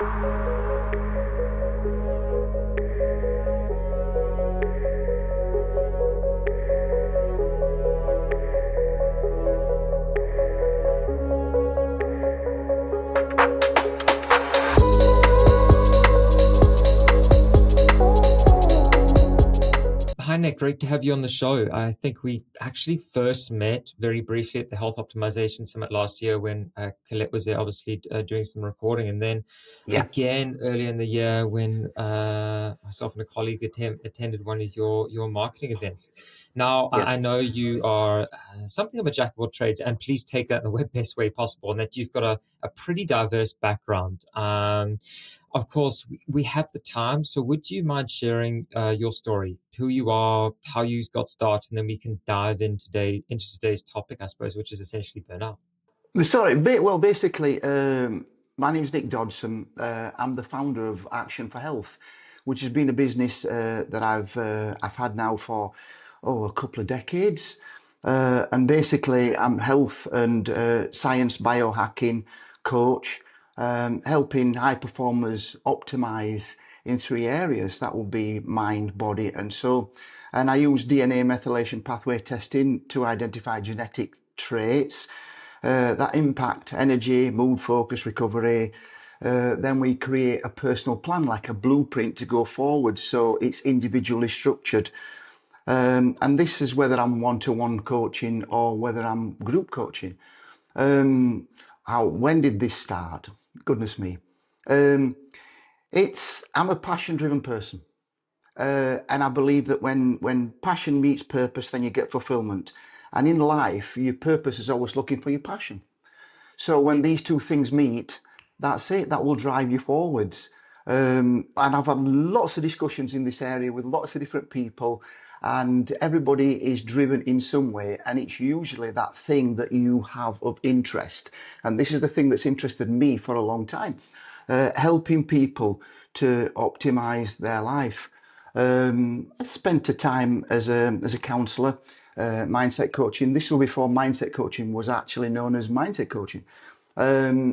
Hi, Nick. Great to have you on the show. I think we actually first met very briefly at the Health Optimization Summit last year when Colette was there, obviously doing some recording. And then again, earlier in the year when myself and a colleague attended one of your marketing events. Now, I know you are something of a jack of all trades, and please take that in the best way possible, and that you've got a pretty diverse background. Of course, we have the time. So would you mind sharing your story, who you are, how you got started, and then we can dive into today's topic, I suppose, which is essentially burnout. Sorry, well, basically, my name is Nik Dodson. I'm the founder of Action for Health, which has been a business that I've had now for a couple of decades. And basically, I'm health and science biohacking coach, helping high performers optimize in three areas. That will be mind, body, and soul. And I use DNA methylation pathway testing to identify genetic traits that impact energy, mood, focus, recovery. Then we create a personal plan, like a blueprint to go forward. So it's individually structured. And this is whether I'm one-to-one coaching or whether I'm group coaching. When did this start? Goodness me. I'm a passion-driven person. And I believe that when passion meets purpose, then you get fulfillment. And in life, your purpose is always looking for your passion. So when these two things meet, that's it. That will drive you forwards. And I've had lots of discussions in this area with lots of different people, and everybody is driven in some way. And it's usually that thing that you have of interest. And this is the thing that's interested me for a long time, helping people to optimize their life. I spent a time as a counsellor, mindset coaching. This was before mindset coaching was actually known as mindset coaching.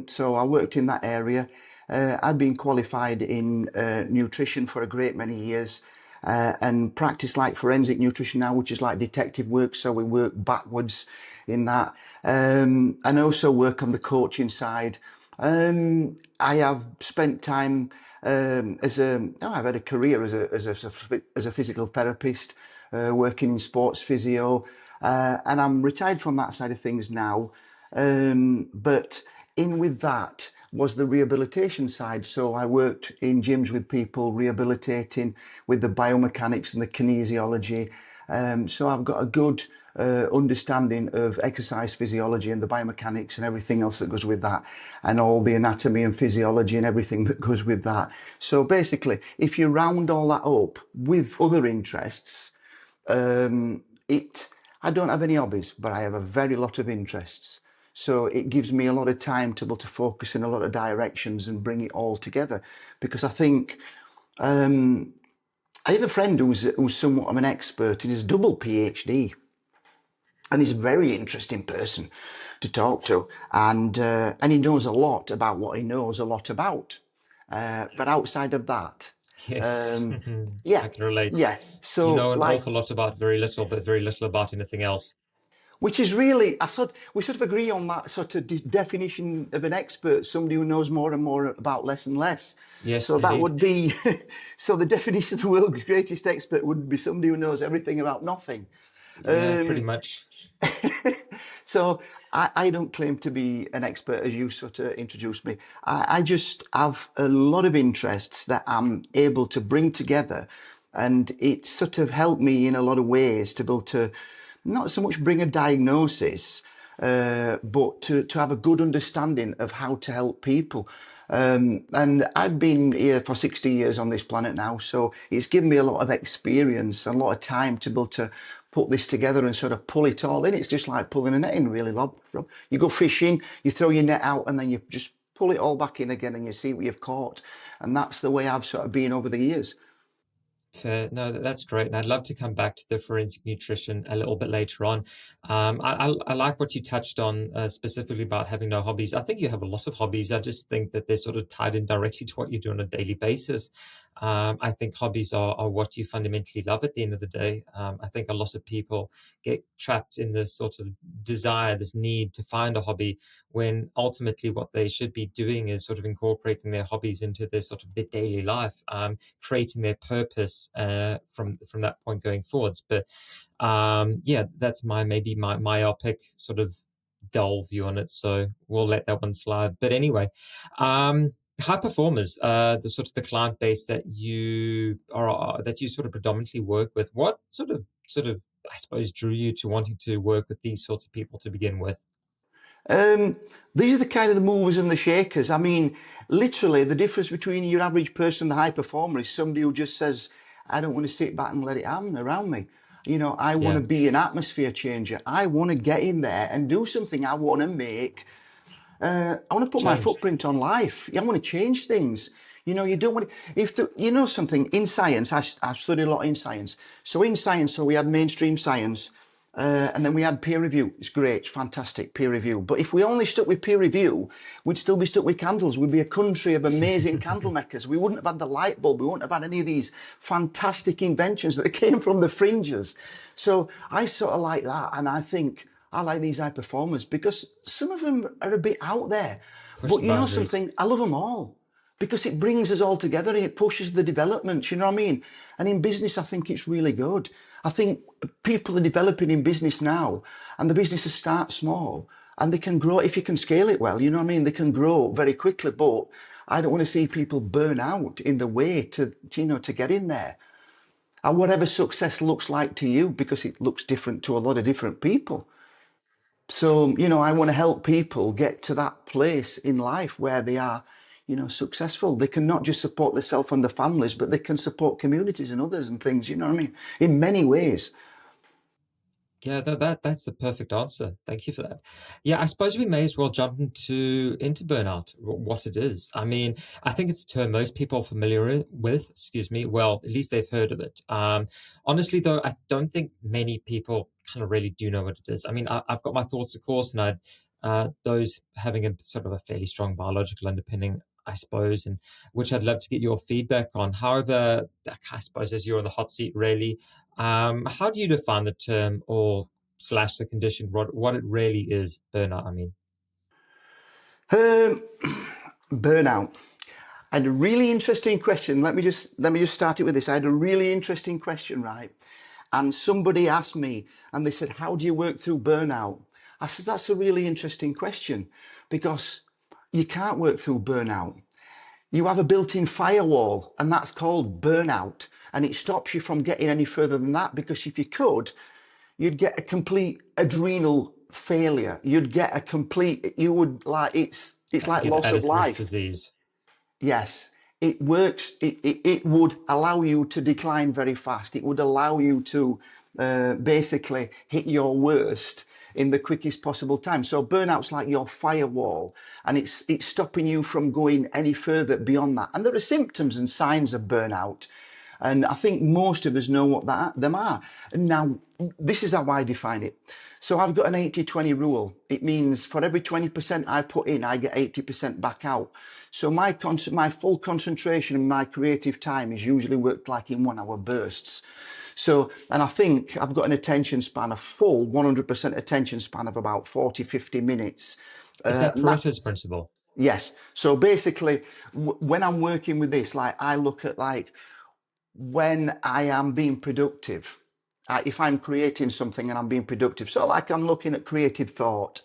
So I worked in that area. I've been qualified in nutrition for a great many years, and practice like forensic nutrition now, which is like detective work. So we work backwards in that, and also work on the coaching side. I have spent time I've had a career as a physical therapist, working in sports physio, and I'm retired from that side of things now. But in with that was the rehabilitation side. So I worked in gyms with people rehabilitating with the biomechanics and the kinesiology. So I've got a good understanding of exercise physiology and the biomechanics and everything else that goes with that, and all the anatomy and physiology and everything that goes with that. So basically, if you round all that up with other interests, I don't have any hobbies, but I have a very lot of interests. So it gives me a lot of time to be able to focus in a lot of directions and bring it all together. Because I think I have a friend who's somewhat of an expert in his double PhD. And he's a very interesting person to talk to, and he knows a lot about what he knows a lot about. But outside of that, Yes, yeah, I can relate. yeah. So You know an awful lot about very little, but very little about anything else. which is really, we sort of agree on that sort of definition of an expert, somebody who knows more and more about less and less. Yes, So that indeed. would be, so the definition of the world's greatest expert would be somebody who knows everything about nothing. Yeah, pretty much. So I don't claim to be an expert, as you sort of introduced me. I just have a lot of interests that I'm able to bring together, and it sort of helped me in a lot of ways to be able to not so much bring a diagnosis, but to have a good understanding of how to help people. And I've been here for 60 years on this planet now, so it's given me a lot of experience and a lot of time to be able to put this together and sort of pull it all in. It's just like pulling a net in, really, Rob. You go fishing, you throw your net out, and then you just pull it all back in again and you see what you've caught. And that's the way I've sort of been over the years. Fair. No, that's great. And I'd love to come back to the forensic nutrition a little bit later on. I like what you touched on specifically about having no hobbies. I think you have a lot of hobbies. I just think that they're sort of tied in directly to what you do on a daily basis. I think hobbies are what you fundamentally love at the end of the day. I think a lot of people get trapped in this sort of desire, this need to find a hobby, when ultimately what they should be doing is sort of incorporating their hobbies into their sort of their daily life, creating their purpose from that point going forwards. But yeah, that's maybe my myopic sort of dull view on it. So we'll let that one slide. But anyway, high performers, the sort of the client base that you sort of predominantly work with. What sort of I suppose drew you to wanting to work with these sorts of people to begin with? Um, these are the kind of the movers and the shakers. I mean, literally, the difference between your average person and the high performer is somebody who just says, I don't want to sit back and let it happen around me. You know, I want Yeah, to be an atmosphere changer. I want to get in there and do something. I want to make I want to put my change. footprint on life. I want to change things. You know, you don't want to, if the, you know something in science, I studied a lot in science. So in science, so we had mainstream science, and then we had peer review. It's great, it's fantastic peer review. But if we only stuck with peer review, we'd still be stuck with candles. We'd be a country of amazing candle makers. We wouldn't have had the light bulb. We wouldn't have had any of these fantastic inventions that came from the fringes. So I sort of like that, and I think I like these high performers because some of them are a bit out there. Push But the you know boundaries. something? I love them all because it brings us all together and it pushes the developments, you know what I mean? And in business, I think it's really good. I think people are developing in business now, and the businesses start small and they can grow if you can scale it well, you know what I mean? They can grow very quickly, but I don't want to see people burn out in the way to get in there. And whatever success looks like to you, because it looks different to a lot of different people. So, you know, I want to help people get to that place in life where they are, you know, successful. They can not just support themselves and their families, but they can support communities and others and things, you know what I mean? In many ways. Yeah, that's the perfect answer. Thank you for that. Yeah, I suppose we may as well jump into burnout, what it is. I mean, I think it's a term most people are familiar with, excuse me. Well, at least they've heard of it. Honestly, though, I don't think many people kind of really do know what it is. I mean, I've got my thoughts, of course, and those having a sort of a fairly strong biological underpinning, I suppose, and which I'd love to get your feedback on. However, I suppose as you're on the hot seat, really, how do you define the term or slash the condition, what it really is, burnout? I mean, Um, burnout. I had a really interesting question. Let me just start it with this. I had a really interesting question, right? And somebody asked me, and they said, "How do you work through burnout?" I said, "That's a really interesting question because you can't work through burnout. You have a built-in firewall, and that's called burnout, and it stops you from getting any further than that. Because if you could, you'd get a complete adrenal failure. You'd get a complete. You would like it's like get loss of Addison's life." disease. Yes, it works. It would allow you to decline very fast. It would allow you to basically hit your worst in the quickest possible time. So burnout's like your firewall, and it's stopping you from going any further beyond that. And there are symptoms and signs of burnout. And I think most of us know what them are. And now, this is how I define it. So I've got an 80-20 rule. It means for every 20% I put in, I get 80% back out. So my full concentration and my creative time is usually worked like in 1 hour bursts. So, and I think I've got an attention span, a full 100% attention span of about 40, 50 minutes. Is that And that, Pareto's principle? yes. So basically, when I'm working with this, like I look at like, when I am being productive, if I'm creating something and I'm being productive, so like I'm looking at creative thought,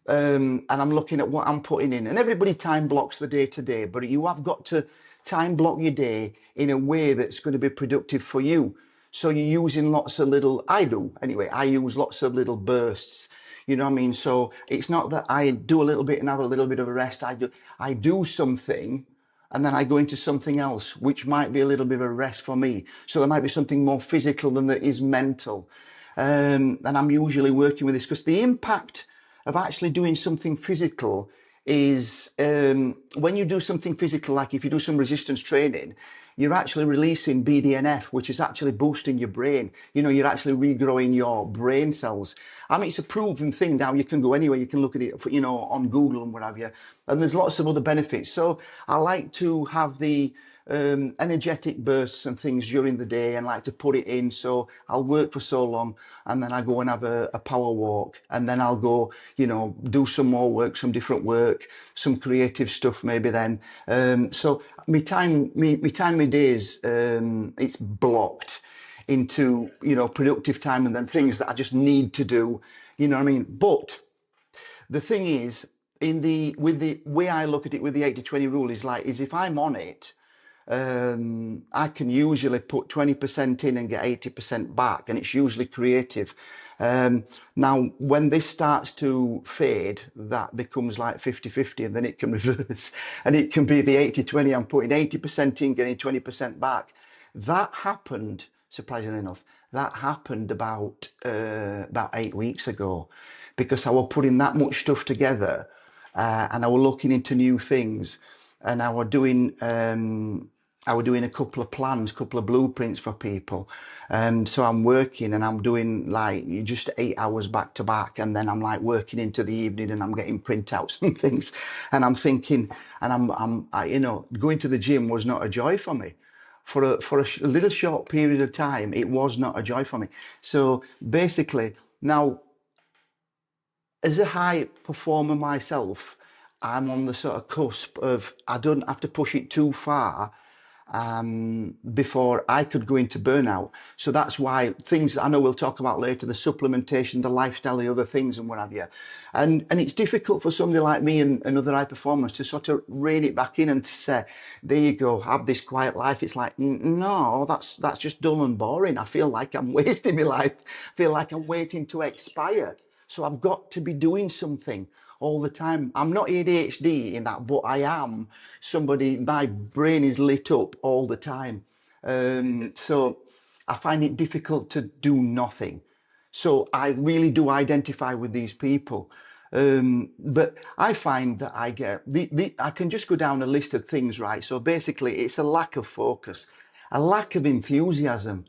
and I'm looking at what I'm putting in. And everybody time blocks the day to day, but you have got to time block your day in a way that's going to be productive for you. So you're using lots of little, I do anyway, I use lots of little bursts. You know what I mean? So it's not that I do a little bit and have a little bit of a rest. I do something and then I go into something else, which might be a little bit of a rest for me. So there might be something more physical than there is mental. And I'm usually working with this because the impact of actually doing something physical is when you do something physical, like if you do some resistance training, you're actually releasing BDNF, which is actually boosting your brain. You know, you're actually regrowing your brain cells. I mean, it's a proven thing now. You can go anywhere. You can look at it, you know, on Google and what have you. And there's lots of other benefits. So I like to have the energetic bursts and things during the day and like to put it in. So I'll work for so long and then I go and have a power walk, and then I'll go, you know, do some more work, some different work, some creative stuff maybe then. So my days, it's blocked into, you know, productive time and then things that I just need to do, you know what I mean? But the thing is, with the way I look at it with the 80-20 rule is if I'm on it, I can usually put 20% in and get 80% back, and it's usually creative. Now, when this starts to fade, that becomes like 50-50, and then it can reverse, and it can be the 80-20. I'm putting 80% in, getting 20% back. That happened, surprisingly enough, that happened about 8 weeks ago, because I was putting that much stuff together, and I was looking into new things, and I was doing a couple of plans, couple of blueprints for people. So I'm working and I'm doing like just 8 hours back to back. And then I'm like working into the evening and I'm getting printouts and things. And I'm thinking, and you know, going to the gym was not a joy for me. For a little short period of time, it was not a joy for me. So basically, now, as a high performer myself, I'm on the sort of cusp of, I don't have to push it too far before I could go into burnout. So that's why things I know we'll talk about later, the supplementation, the lifestyle, the other things and what have you. And it's difficult for somebody like me and other high performers to sort of rein it back in and to say, there you go, have this quiet life. It's like, no, that's just dull and boring. I feel like I'm wasting my life. I feel like I'm waiting to expire. So I've got to be doing something all the time. I'm not ADHD in that, but I am somebody, my brain is lit up all the time. So I find it difficult to do nothing. So I really do identify with these people. But I find that I can just go down a list of things, right? So basically it's a lack of focus, a lack of enthusiasm.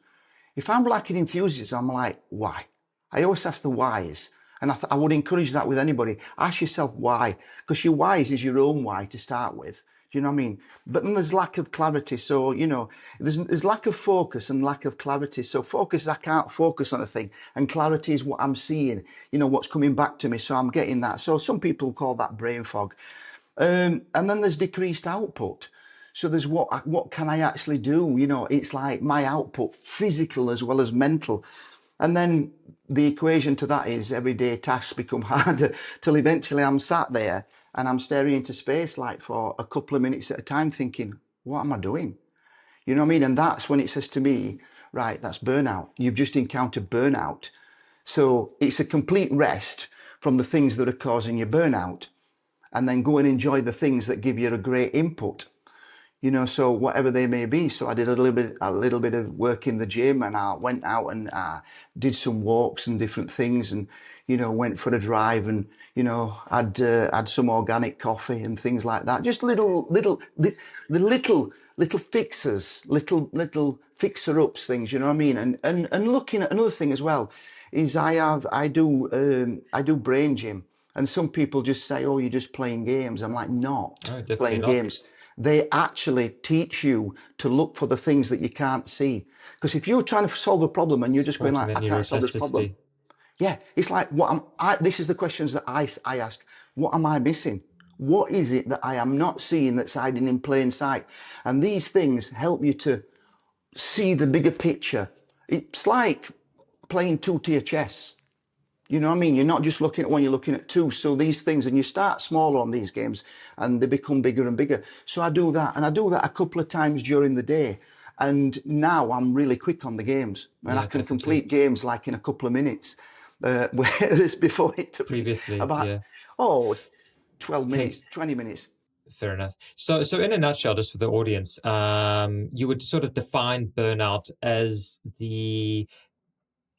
If I'm lacking enthusiasm, I'm like, why? I always ask the whys. And I would encourage that with anybody. Ask yourself why, because your whys is your own why to start with. Do you know what I mean? But then there's lack of clarity. So, you know, there's lack of focus and lack of clarity. So focus is I can't focus on a thing. And clarity is what I'm seeing, you know, what's coming back to me. So I'm getting that. So some people call that brain fog. And then there's decreased output. So there's what can I actually do? You know, it's like my output, physical as well as mental. And then the equation to that is everyday tasks become harder till eventually I'm sat there and I'm staring into space like for a couple of minutes at a time thinking, what am I doing? You know what I mean? And that's when it says to me, right, that's burnout. You've just encountered burnout. So it's a complete rest from the things that are causing you burnout, and then go and enjoy the things that give you a great input. You know, so whatever they may be. So I did a little bit of work in the gym, and I went out and did some walks and different things, and you know, went for a drive, and you know, had some organic coffee and things like that. Just little fixers, little fixer ups things. You know what I mean? And looking at another thing as well is I do brain gym, and some people just say, oh, you're just playing games. I'm like, not No, definitely playing not. games. They actually teach you to look for the things that you can't see. Because if you're trying to solve a problem and you're just going Supporting like, that I can't solve this problem. neuroplasticity. Yeah, it's like, this is the questions that I ask. What am I missing? What is it that I am not seeing that's hiding in plain sight? And these things help you to see the bigger picture. It's like playing two-tier chess. You know what I mean? You're not just looking at one, you're looking at two. So these things, and you start smaller on these games and they become bigger and bigger. So I do that, and I do that a couple of times during the day. And now I'm really quick on the games, and Yeah, I can definitely. complete games like in a couple of minutes. Whereas before it took me Previously, about, yeah. 12 minutes, Takes 20 minutes. Fair enough. So in a nutshell, just for the audience, you would sort of define burnout as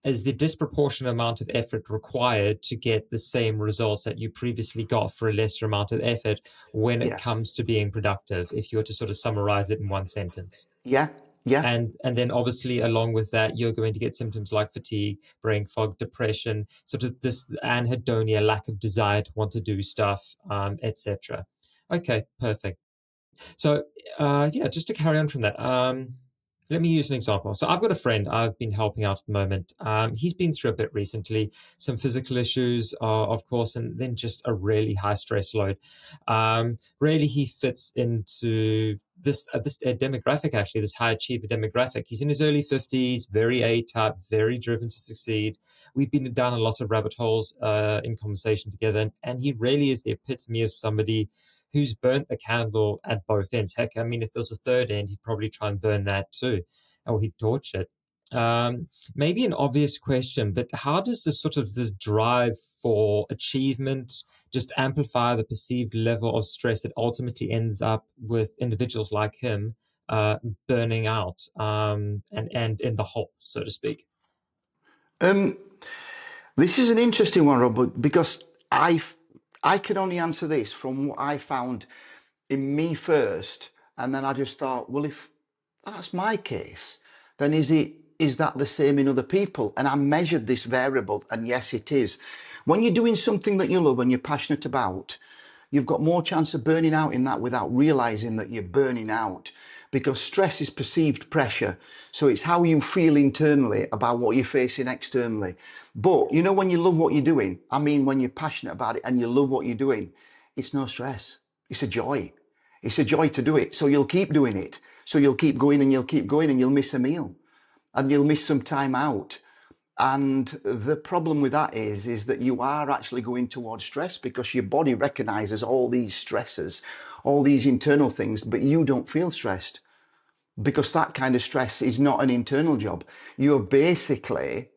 is the disproportionate amount of effort required to get the same results that you previously got for a lesser amount of effort when it Yes. comes to being productive, if you were to sort of summarize it in one sentence. Yeah. Yeah. And then obviously along with that, you're going to get symptoms like fatigue, brain fog, depression, sort of this anhedonia, lack of desire to want to do stuff, etc. Okay, perfect. So yeah, just to carry on from that, let me use an example. So I've got a friend I've been helping out at the moment. He's been through a bit recently, some physical issues, of course, and then just a really high stress load. Really, he fits into this demographic, actually, this high achiever demographic. He's in his early 50s, very A-type, very driven to succeed. We've been down a lot of rabbit holes in conversation together, and he really is the epitome of somebody who's burnt the candle at both ends. Heck, I mean, if there's a third end, he'd probably try and burn that too, or he'd torch it. Maybe an obvious question, but how does this drive for achievement just amplify the perceived level of stress that ultimately ends up with individuals like him burning out and in the hole, so to speak? This is an interesting one, Rob, because I can only answer this from what I found in me first, and then I just thought, well, if that's my case, then is that the same in other people? And I measured this variable, and yes, it is. When you're doing something that you love and you're passionate about, you've got more chance of burning out in that without realizing that you're burning out, because stress is perceived pressure. So it's how you feel internally about what you're facing externally. But you know, when you love what you're doing, I mean, when you're passionate about it and you love what you're doing, it's no stress. It's a joy. It's a joy to do it. So you'll keep doing it. So you'll keep going and you'll keep going, and you'll miss a meal and you'll miss some time out. And the problem with that is that you are actually going towards stress, because your body recognizes all these stresses, all these internal things, but you don't feel stressed, because that kind of stress is not an internal job. You're basically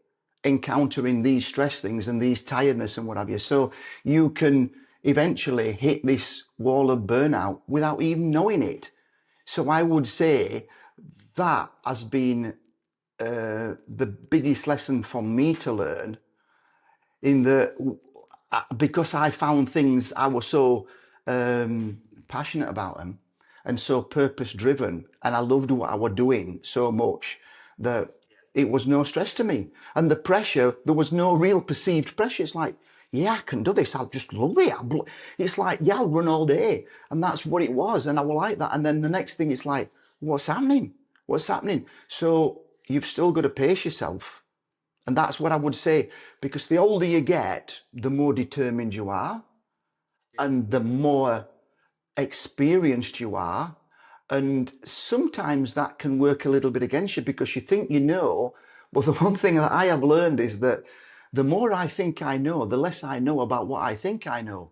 encountering these stress things and these tiredness and what have you. So you can eventually hit this wall of burnout without even knowing it. So I would say that has been the biggest lesson for me to learn, in the because I found things, I was so passionate about them and so purpose driven, and I loved what I was doing so much that it was no stress to me. And the pressure, there was no real perceived pressure. It's like, yeah, I can do this. I'll just love it. It's like, yeah, I'll run all day. And that's what it was. And I will like that. And then the next thing is like, what's happening? What's happening? So you've still got to pace yourself. And that's what I would say, because the older you get, the more determined you are, and the more experienced you are. And sometimes that can work a little bit against you, because you think you know. Well, the one thing that I have learned is that the more I think I know, the less I know about what I think I know.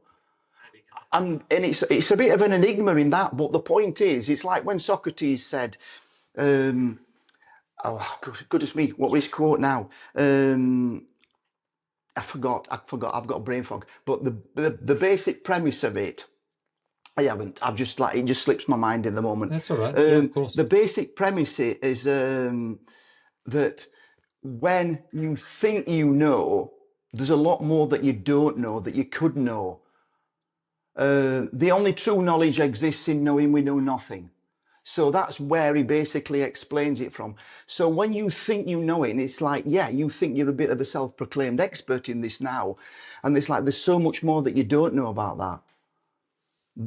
And it's a bit of an enigma in that. But the point is, it's like when Socrates said, oh, goodness me, what was his quote now? I forgot. I've got a brain fog. But the basic premise of it, I haven't. I've just it just slips my mind in the moment. That's all right. Yeah, of course. The basic premise is that when you think you know, there's a lot more that you don't know that you could know. The only true knowledge exists in knowing we know nothing. So that's where he basically explains it from. So when you think you know it, it's like, yeah, you think you're a bit of a self-proclaimed expert in this now. And it's like, there's so much more that you don't know about that.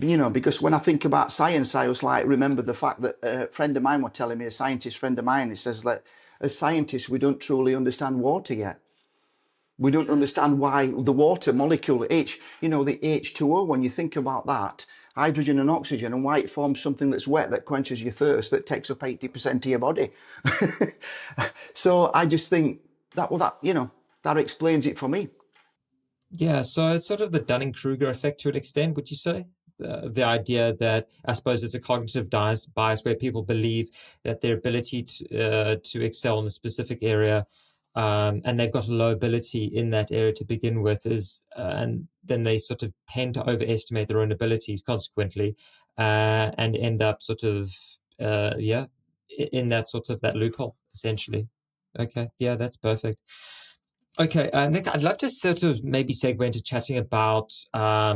You know, because when I think about science, I was like, remember the fact that a friend of mine was telling me, a scientist friend of mine, he says that as scientists, we don't truly understand water yet. We don't understand why the water molecule H, you know, the H2O, when you think about that, hydrogen and oxygen, and why it forms something that's wet, that quenches your thirst, that takes up 80% of your body. So I just think that explains it for me. Yeah, so it's sort of the Dunning-Kruger effect to an extent, would you say? The idea that I suppose it's a cognitive bias where people believe that their ability to excel in a specific area, and they've got a low ability in that area to begin with, and then they sort of tend to overestimate their own abilities consequently, and end up sort of in that sort of that loophole essentially. Okay, yeah, that's perfect. Okay, Nick, I'd love to sort of maybe segue into chatting about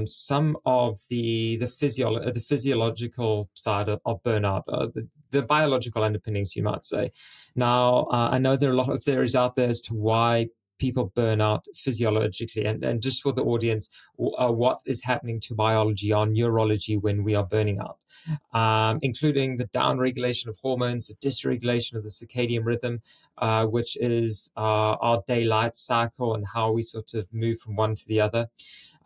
some of the physiological side of burnout, the biological underpinnings, you might say. Now, I know there are a lot of theories out there as to why people burn out physiologically, and just for the audience, what is happening to biology, our neurology when we are burning out, including the downregulation of hormones, the dysregulation of the circadian rhythm, which is our daylight cycle and how we sort of move from one to the other.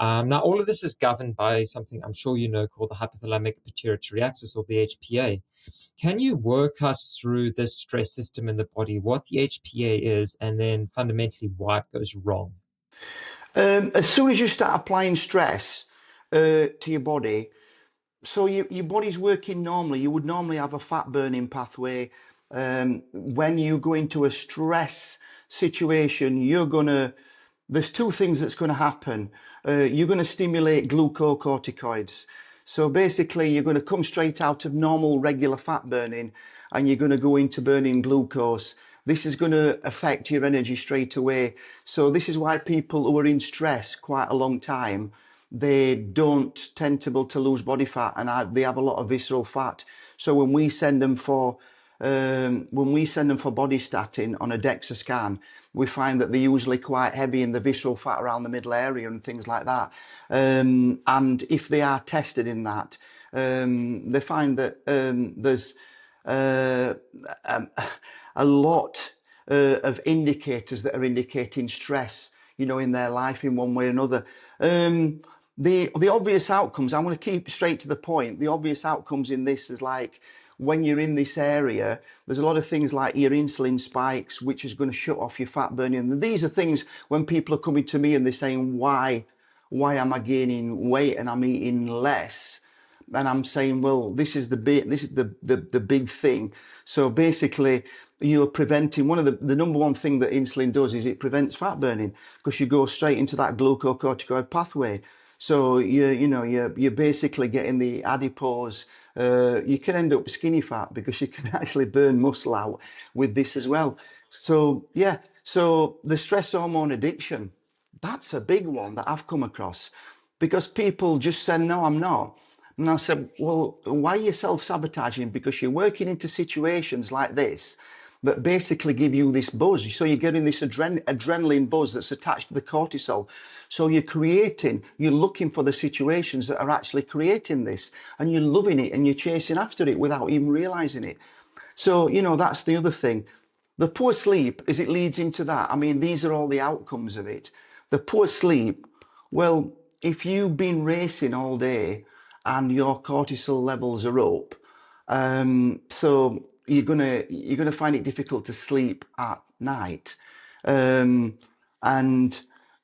Now, all of this is governed by something I'm sure you know called the hypothalamic pituitary axis, or the HPA. Can you work us through this stress system in the body, what the HPA is, and then fundamentally why it goes wrong? As soon as you start applying stress to your body, so your body's working normally. You would normally have a fat burning pathway. When you go into a stress situation, there's two things that's going to happen. You're going to stimulate glucocorticoids. So basically, you're going to come straight out of normal, regular fat burning, and you're going to go into burning glucose. This is going to affect your energy straight away. So this is why people who are in stress quite a long time, they don't tend to be able to lose body fat, and they have a lot of visceral fat. So when we send them for body statin on a DEXA scan, we find that they're usually quite heavy in the visceral fat around the middle area and things like that. And if they are tested in that, they find that there's a lot of indicators that are indicating stress, in their life in one way or another. The obvious outcomes, I'm going to keep straight to the point. The obvious outcomes in this is like, when you're in this area, there's a lot of things like your insulin spikes, which is going to shut off your fat burning. And these are things when people are coming to me and they're saying, why am I gaining weight and I'm eating less? And I'm saying, well, this is the big thing. So basically, you're preventing the number one thing that insulin does is it prevents fat burning, because you go straight into that glucocorticoid pathway. So you're basically getting the adipose. You can end up skinny fat because you can actually burn muscle out with this as well. So yeah, so the stress hormone addiction, that's a big one that I've come across, because people just say, no, I'm not. And I said, well, why are you self-sabotaging? Because you're working into situations like this that basically give you this buzz. So you're getting this adrenaline buzz that's attached to the cortisol. So you're looking for the situations that are actually creating this, and you're loving it and you're chasing after it without even realizing it. So, that's the other thing. The poor sleep, as it leads into that, I mean, these are all the outcomes of it. The poor sleep, well, if you've been racing all day and your cortisol levels are up, so you're gonna find it difficult to sleep at night, and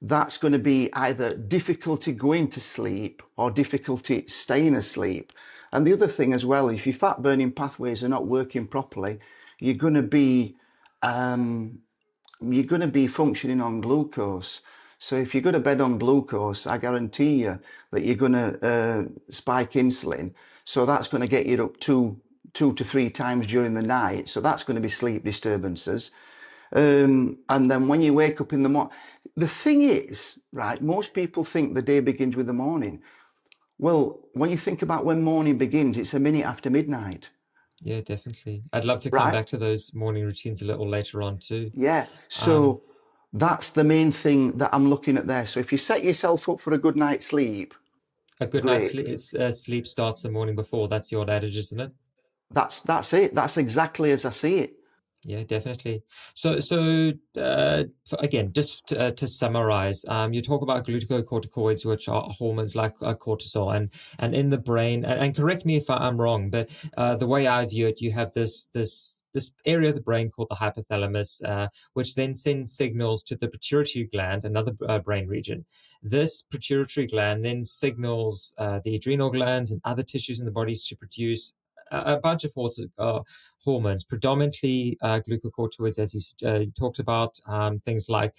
that's going to be either difficulty going to sleep or difficulty staying asleep. And the other thing as well, if your fat burning pathways are not working properly, you're going to be functioning on glucose. So if you go to bed on glucose, I guarantee you that you're going to spike insulin. So that's going to get you up two to three times during the night. So that's going to be sleep disturbances. And then when you wake up in the morning, the thing is, right, most people think the day begins with the morning. Well, when you think about when morning begins, it's a minute after midnight. Yeah, definitely. I'd love to come Right? back to those morning routines a little later on too. Yeah. Um, So that's the main thing that I'm looking at there. So if you set yourself up for a good night's sleep, a good night's great. sleep, sleep starts the morning before. That's the old adage, isn't it? That's it. That's exactly as I see it. Yeah, definitely. Again, just to summarize, you talk about glucocorticoids, which are hormones like cortisol, and in the brain. And correct me if I'm wrong, but the way I view it, you have this area of the brain called the hypothalamus, which then sends signals to the pituitary gland, another brain region. This pituitary gland then signals the adrenal glands and other tissues in the body to produce a bunch of hormones, predominantly glucocorticoids, as you talked about, things like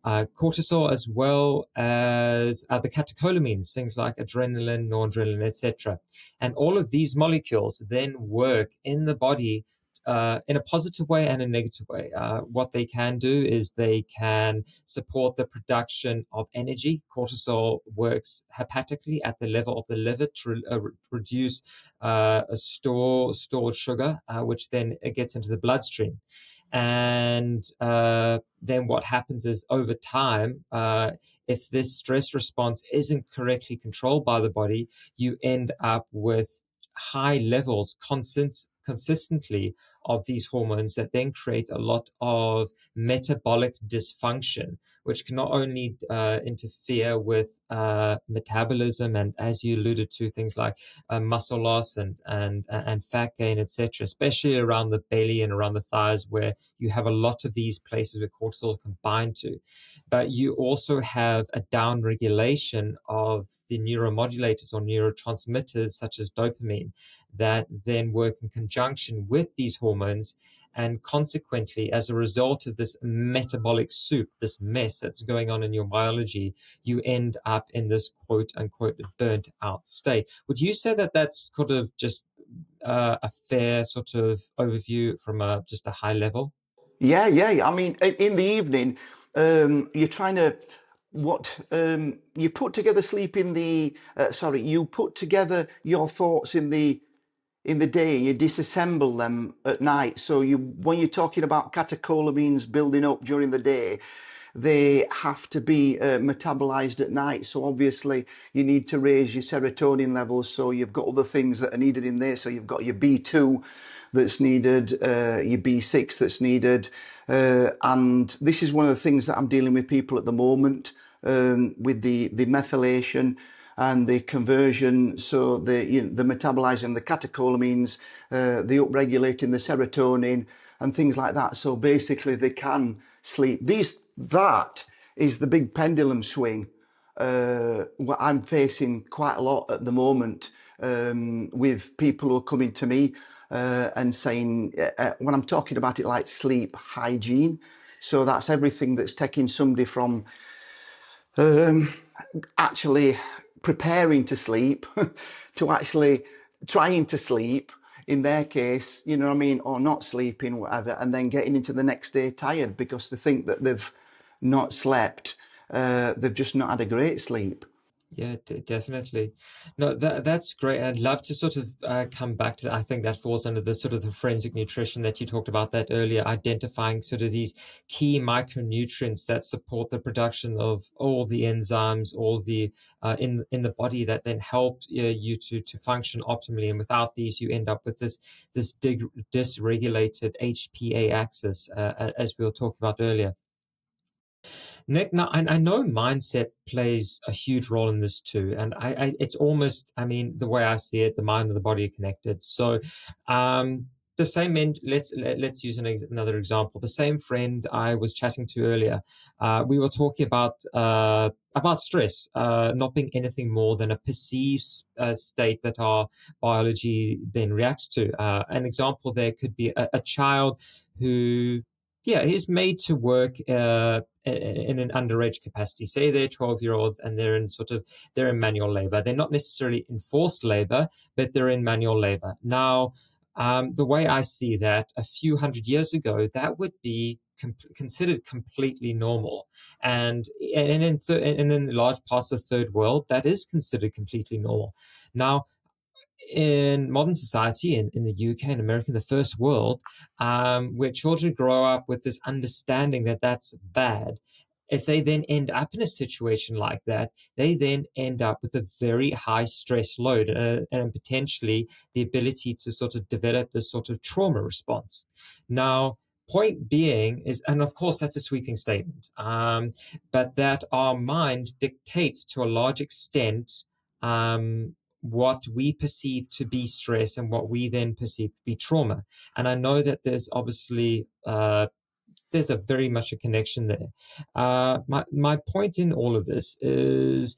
cortisol, as well as the catecholamines, things like adrenaline, noradrenaline, etc. And all of these molecules then work in the body in a positive way and a negative way. What they can do is they can support the production of energy. Cortisol works hepatically at the level of the liver to reduce a stored sugar, which then it gets into the bloodstream. And then what happens is over time, if this stress response isn't correctly controlled by the body, you end up with high levels consistently of these hormones that then create a lot of metabolic dysfunction, which can not only interfere with metabolism and, as you alluded to, things like muscle loss and fat gain, etc., especially around the belly and around the thighs, where you have a lot of these places where cortisol can bind to. But you also have a down regulation of the neuromodulators or neurotransmitters such as dopamine that then work in conjunction with these hormones. And consequently, as a result of this metabolic soup, this mess that's going on in your biology, you end up in this quote unquote burnt out state. Would you say that that's sort of just a fair sort of overview from just a high level? Yeah, yeah. I mean, in the evening, you're trying to you put together sleep in the you put together your thoughts in the day, you disassemble them at night. So when you're talking about catecholamines building up during the day, they have to be metabolized at night. So obviously you need to raise your serotonin levels. So you've got other things that are needed in there. So you've got your B2 that's needed, your B6 that's needed. And this is one of the things that I'm dealing with people at the moment, with the methylation and the conversion. So the metabolizing the catecholamines, the upregulating the serotonin and things like that. So basically they can sleep. That is the big pendulum swing what I'm facing quite a lot at the moment, with people who are coming to me and saying, when I'm talking about it, like sleep hygiene. So that's everything that's taking somebody from actually preparing to sleep to actually trying to sleep in their case, you know what I mean, or not sleeping, whatever, and then getting into the next day tired because they think that they've not slept. They've just not had a great sleep. Yeah, definitely. No, that's great. I'd love to sort of come back to that. I think that falls under the sort of the forensic nutrition that you talked about that earlier, identifying sort of these key micronutrients that support the production of all the enzymes, all the in the body that then help you to function optimally. And without these, you end up with this dysregulated HPA axis, as we were talking about earlier. Nik, now I know mindset plays a huge role in this too, and it's almost, I mean, the way I see it, the mind and the body are connected. So, the same end. Let's use another example. The same friend I was chatting to earlier, we were talking about stress, not being anything more than a perceived state that our biology then reacts to. An example there could be a child who, yeah, is made to work in an underage capacity. Say they're 12-year-olds and they're in manual labor. They're not necessarily in forced labor, but they're in manual labor. Now, the way I see that, a few hundred years ago, that would be considered completely normal, and in large parts of the third world, that is considered completely normal. Now, in modern society, in the UK and America, the first world, where children grow up with this understanding that that's bad, if they then end up in a situation like that, they then end up with a very high stress load and potentially the ability to sort of develop this sort of trauma response. Now, point being is, and of course that's a sweeping statement, but that our mind dictates to a large extent what we perceive to be stress and what we then perceive to be trauma. And I know that there's obviously there's a very much a connection there. My point in all of this is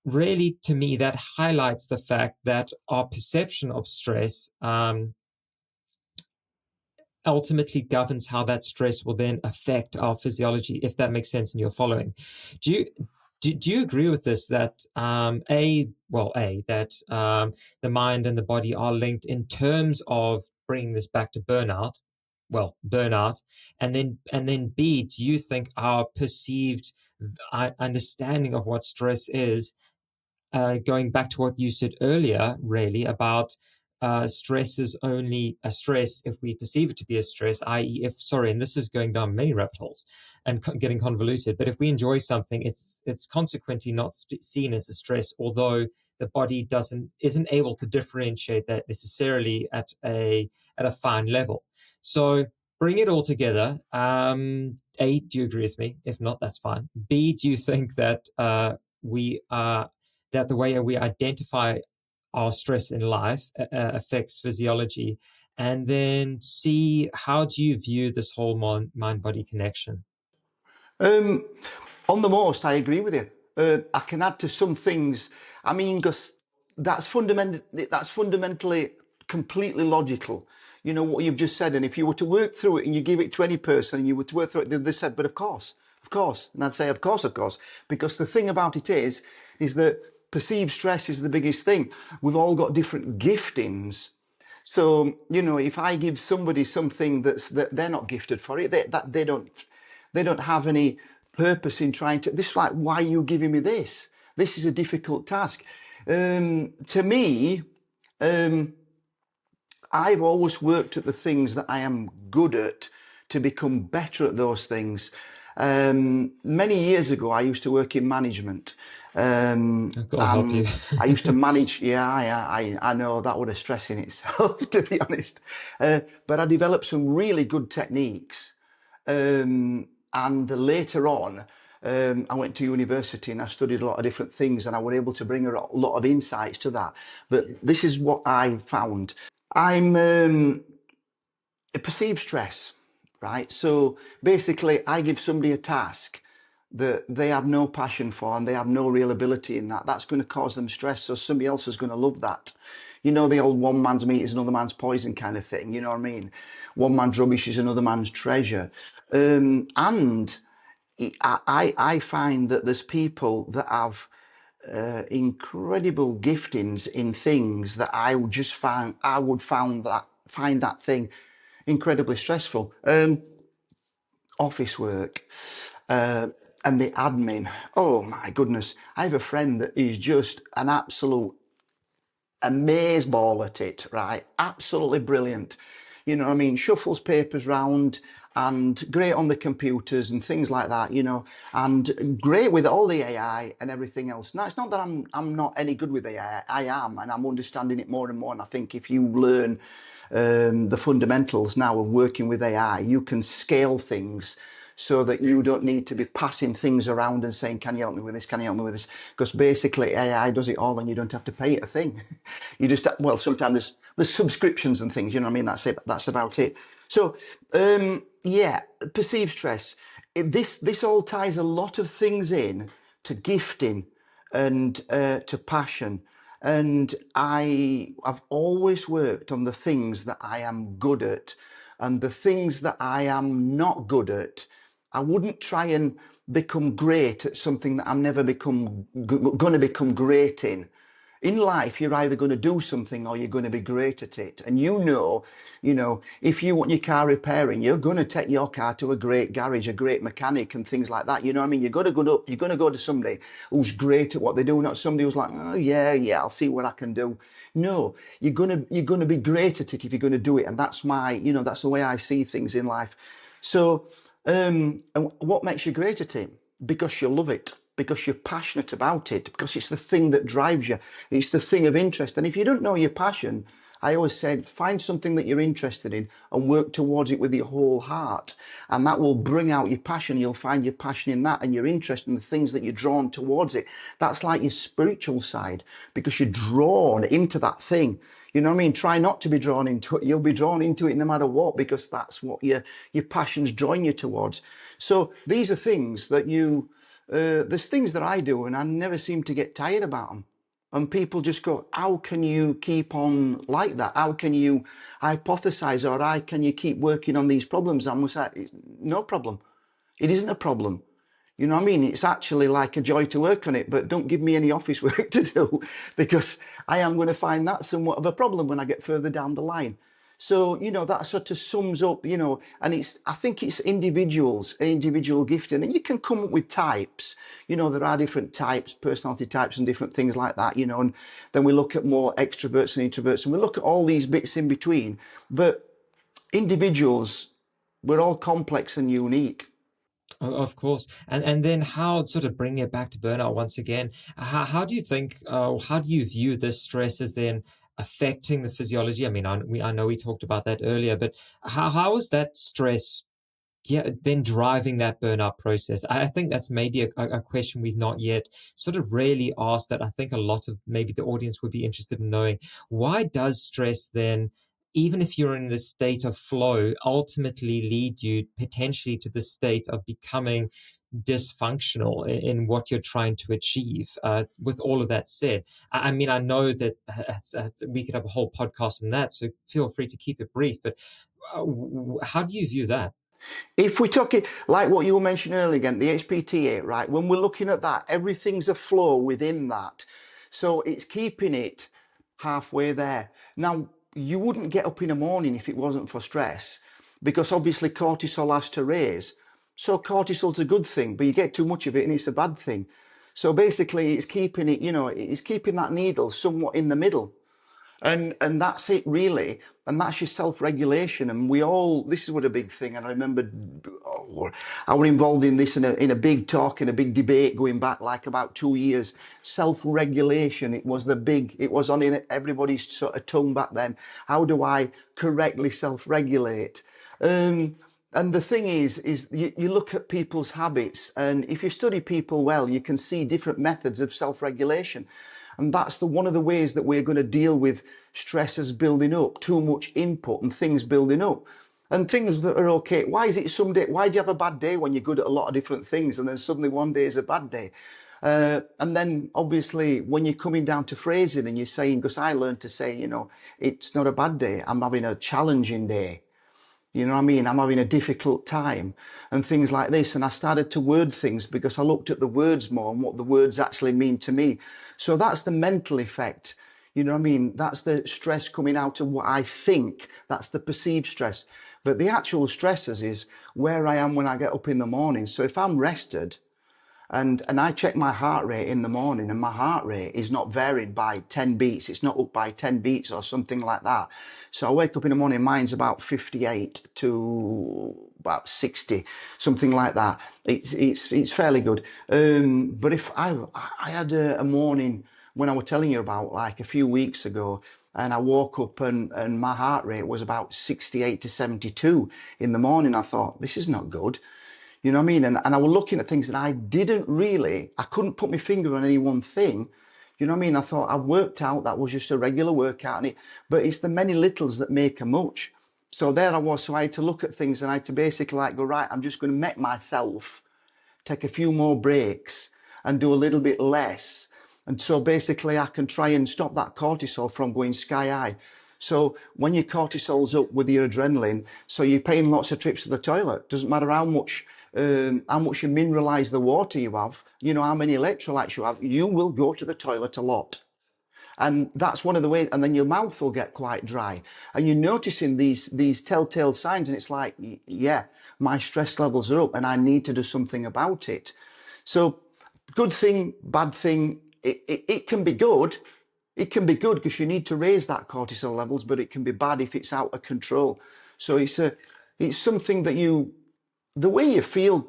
really, to me, that highlights the fact that our perception of stress ultimately governs how that stress will then affect our physiology, if that makes sense and you're following. Do you agree with this, that that the mind and the body are linked in terms of bringing this back to burnout, and then B, do you think our perceived understanding of what stress is, going back to what you said earlier, really, about stress is only a stress if we perceive it to be a stress, i.e., and this is going down many rabbit holes and getting convoluted, but if we enjoy something, it's consequently not seen as a stress, although the body isn't able to differentiate that necessarily at a fine level. So bring it all together. A, do you agree with me? If not, that's fine. B, do you think that that the way we identify our stress in life affects physiology? And then C, how do you view this whole mind-body connection? On the most, I agree with you. I can add to some things. I mean, because that's fundamentally completely logical. You know what you've just said, and if you were to work through it and you give it to any person and you were to work through it, they said, but of course, and I'd say, of course, because the thing about it is that perceived stress is the biggest thing. We've all got different giftings. So, you know, if I give somebody something that they're not gifted for it, they don't have any purpose in trying to. This is like, why are you giving me this? This is a difficult task. To me, I've always worked at the things that I am good at to become better at those things. Many years ago, I used to work in management. God help you. I used to manage. Yeah, I know that would have stress in itself, to be honest. But I developed some really good techniques. And later on, I went to university and I studied a lot of different things, and I was able to bring a lot of insights to that. But this is what I found. I'm a perceived stress, right? So basically, I give somebody a task that they have no passion for and they have no real ability in that. That's going to cause them stress. So somebody else is going to love that. You know, the old one man's meat is another man's poison kind of thing. You know what I mean? One man's rubbish is another man's treasure. And I find that there's people that have incredible giftings in things that I would just find that thing incredibly stressful. Office work and the admin. Oh my goodness! I have a friend that is just an absolute amazeball at it. Right, absolutely brilliant. You know what I mean? Shuffles papers round and great on the computers and things like that, you know, and great with all the AI and everything else. Now, it's not that I'm not any good with AI. I am, and I'm understanding it more and more. And I think if you learn the fundamentals now of working with AI, you can scale things so that you don't need to be passing things around and saying, can you help me with this? Can you help me with this? Because basically AI does it all and you don't have to pay it a thing. You just, well, sometimes there's subscriptions and things, you know what I mean? That's it. That's about it. So, yeah, perceived stress. This all ties a lot of things in to gifting and to passion. And I've always worked on the things that I am good at, and the things that I am not good at, I wouldn't try and become great at something that I'm never going to become great in. In life, you're either going to do something or you're going to be great at it. And you know, if you want your car repairing, you're going to take your car to a great garage, a great mechanic and things like that. You know what I mean? You're going to go to somebody who's great at what they do, not somebody who's like, oh yeah, I'll see what I can do. No, you're going to be great at it if you're going to do it. And that's that's the way I see things in life. So, and what makes you great at it? Because you love it, because you're passionate about it, because it's the thing that drives you. It's the thing of interest. And if you don't know your passion, I always said, find something that you're interested in and work towards it with your whole heart. And that will bring out your passion. You'll find your passion in that and your interest in the things that you're drawn towards it. That's like your spiritual side, because you're drawn into that thing. You know what I mean? Try not to be drawn into it. You'll be drawn into it no matter what, because that's what your passion's drawing you towards. So these are things that there's things that I do and I never seem to get tired about them. And people just go, how can you keep on like that? How can you hypothesize, or how can you keep working on these problems? I'm like, no problem. It isn't a problem. You know what I mean? It's actually like a joy to work on it, but don't give me any office work to do, because I am going to find that somewhat of a problem when I get further down the line. So, that sort of sums up, and I think it's individuals, individual gifting, and you can come up with types. There are different types, personality types and different things like that, and then we look at more extroverts and introverts, and we look at all these bits in between. But individuals, we're all complex and unique. Of course. And then how, sort of bring it back to burnout once again, how do you think, how do you view this stress as then affecting the physiology? I mean, I know we talked about that earlier, but how is that stress, yeah, then driving that burnout process? I think that's maybe a question we've not yet sort of really asked, that I think a lot of maybe the audience would be interested in knowing. Why does stress then, even if you're in the state of flow, ultimately lead you potentially to the state of becoming dysfunctional in what you're trying to achieve? With all of that said, I mean, I know that we could have a whole podcast on that, so feel free to keep it brief, but how do you view that? If we're talking like what you were mentioning earlier again, the HPT8, right? When we're looking at that, everything's a flow within that. So it's keeping it halfway there. Now, you wouldn't get up in the morning if it wasn't for stress, because obviously cortisol has to raise. So cortisol's a good thing, but you get too much of it and it's a bad thing. So basically it's keeping it, it's keeping that needle somewhat in the middle. And that's it really, and that's your self-regulation. And this is what a big thing. And I remember, I was involved in this in a big talk, in a big debate going back like about 2 years. Self-regulation, it was on in everybody's sort of tongue back then. How do I correctly self-regulate? And the thing is you look at people's habits, and if you study people well, you can see different methods of self-regulation. And that's one of the ways that we're going to deal with stresses building up, too much input and things building up. And things that are okay. Why is it why do you have a bad day when you're good at a lot of different things, and then suddenly one day is a bad day? And then obviously when you're coming down to phrasing and you're saying, because I learned to say, it's not a bad day, I'm having a challenging day. You know what I mean? I'm having a difficult time and things like this. And I started to word things because I looked at the words more and what the words actually mean to me. So that's the mental effect. You know what I mean? That's the stress coming out of what I think. That's the perceived stress. But the actual stresses is where I am when I get up in the morning. So if I'm rested, and I check my heart rate in the morning, and my heart rate is not varied by 10 beats. It's not up by 10 beats or something like that. So I wake up in the morning, mine's about 58 to about 60, something like that. It's fairly good. But if I had a morning when I was telling you about like a few weeks ago, and I woke up and my heart rate was about 68 to 72 in the morning, I thought, this is not good. You know what I mean? And I was looking at things and I couldn't put my finger on any one thing. You know what I mean? I thought I've worked out that was just a regular workout, but it's the many littles that make a much. So there I was. So I had to look at things and I had to basically like go, right, I'm just going to make myself take a few more breaks and do a little bit less. And so basically I can try and stop that cortisol from going sky high. So when your cortisol's up with your adrenaline, so you're paying lots of trips to the toilet. Doesn't matter how much you mineralize the water you have, how many electrolytes you have, you will go to the toilet a lot. And that's one of the ways, and then your mouth will get quite dry. And you're noticing these telltale signs, and it's like, yeah, my stress levels are up and I need to do something about it. So good thing, bad thing, it can be good. It can be good because you need to raise that cortisol levels, but it can be bad if it's out of control. So it's something that the way you feel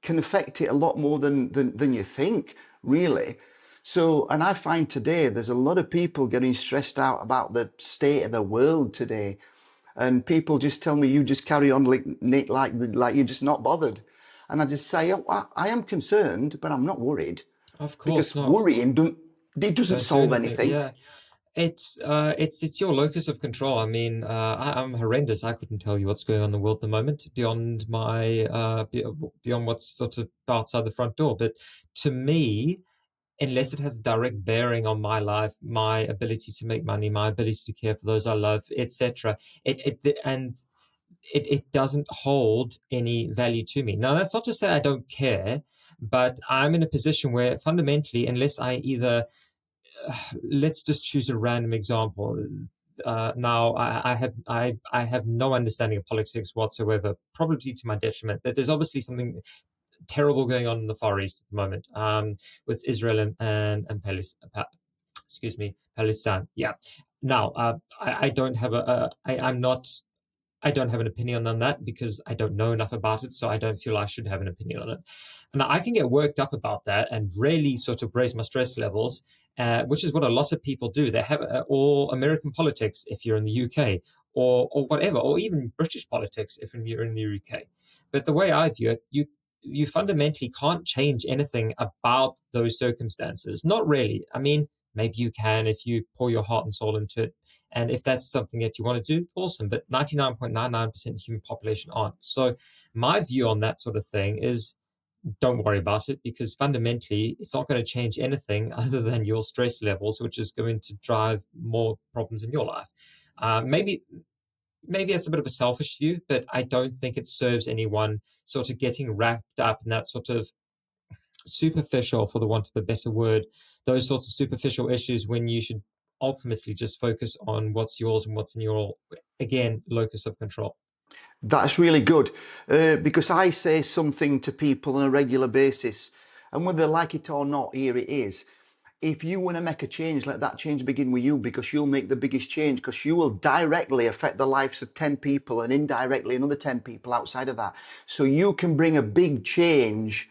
can affect it a lot more than you think, really. So, and I find today there's a lot of people getting stressed out about the state of the world today, and people just tell me, "You just carry on, like Nick, like you're just not bothered." And I just say, oh, I am concerned, but I'm not worried, Of course because not. worrying doesn't Don't do solve anything. anything. Yeah. It's your locus of control. I mean, I'm horrendous. I couldn't tell you what's going on in the world at the moment beyond my beyond what's sort of outside the front door. But to me, unless it has direct bearing on my life, my ability to make money, my ability to care for those I love, etc., it doesn't hold any value to me. Now, that's not to say I don't care, but I'm in a position where fundamentally, unless I either let's just choose a random example. Now, I have no understanding of politics whatsoever, probably to my detriment. But there's obviously something terrible going on in the Far East at the moment, with Israel and excuse me, Palestine. Yeah. Now, I don't have I'm not. I don't have an opinion on that because I don't know enough about it, so I don't feel I should have an opinion on it. And I can get worked up about that and really sort of raise my stress levels, which is what a lot of people do. They have, or American politics if you're in the UK, or whatever, or even British politics if you're in the UK. But the way I view it, you fundamentally can't change anything about those circumstances. Not really. I mean, maybe you can if you pour your heart and soul into it. And if that's something that you want to do, awesome. But 99.99% human population aren't. So my view on that sort of thing is don't worry about it, because fundamentally it's not going to change anything other than your stress levels, which is going to drive more problems in your life. Maybe that's a bit of a selfish view, but I don't think it serves anyone sort of getting wrapped up in that sort of superficial, for the want of a better word, those sorts of superficial issues, when you should ultimately just focus on what's yours and what's in your, again, locus of control. That's really good, because I say something to people on a regular basis, and whether they like it or not, here it is. If you want to make a change, let that change begin with you, because you'll make the biggest change, because you will directly affect the lives of 10 people and indirectly another 10 people outside of that. So you can bring a big change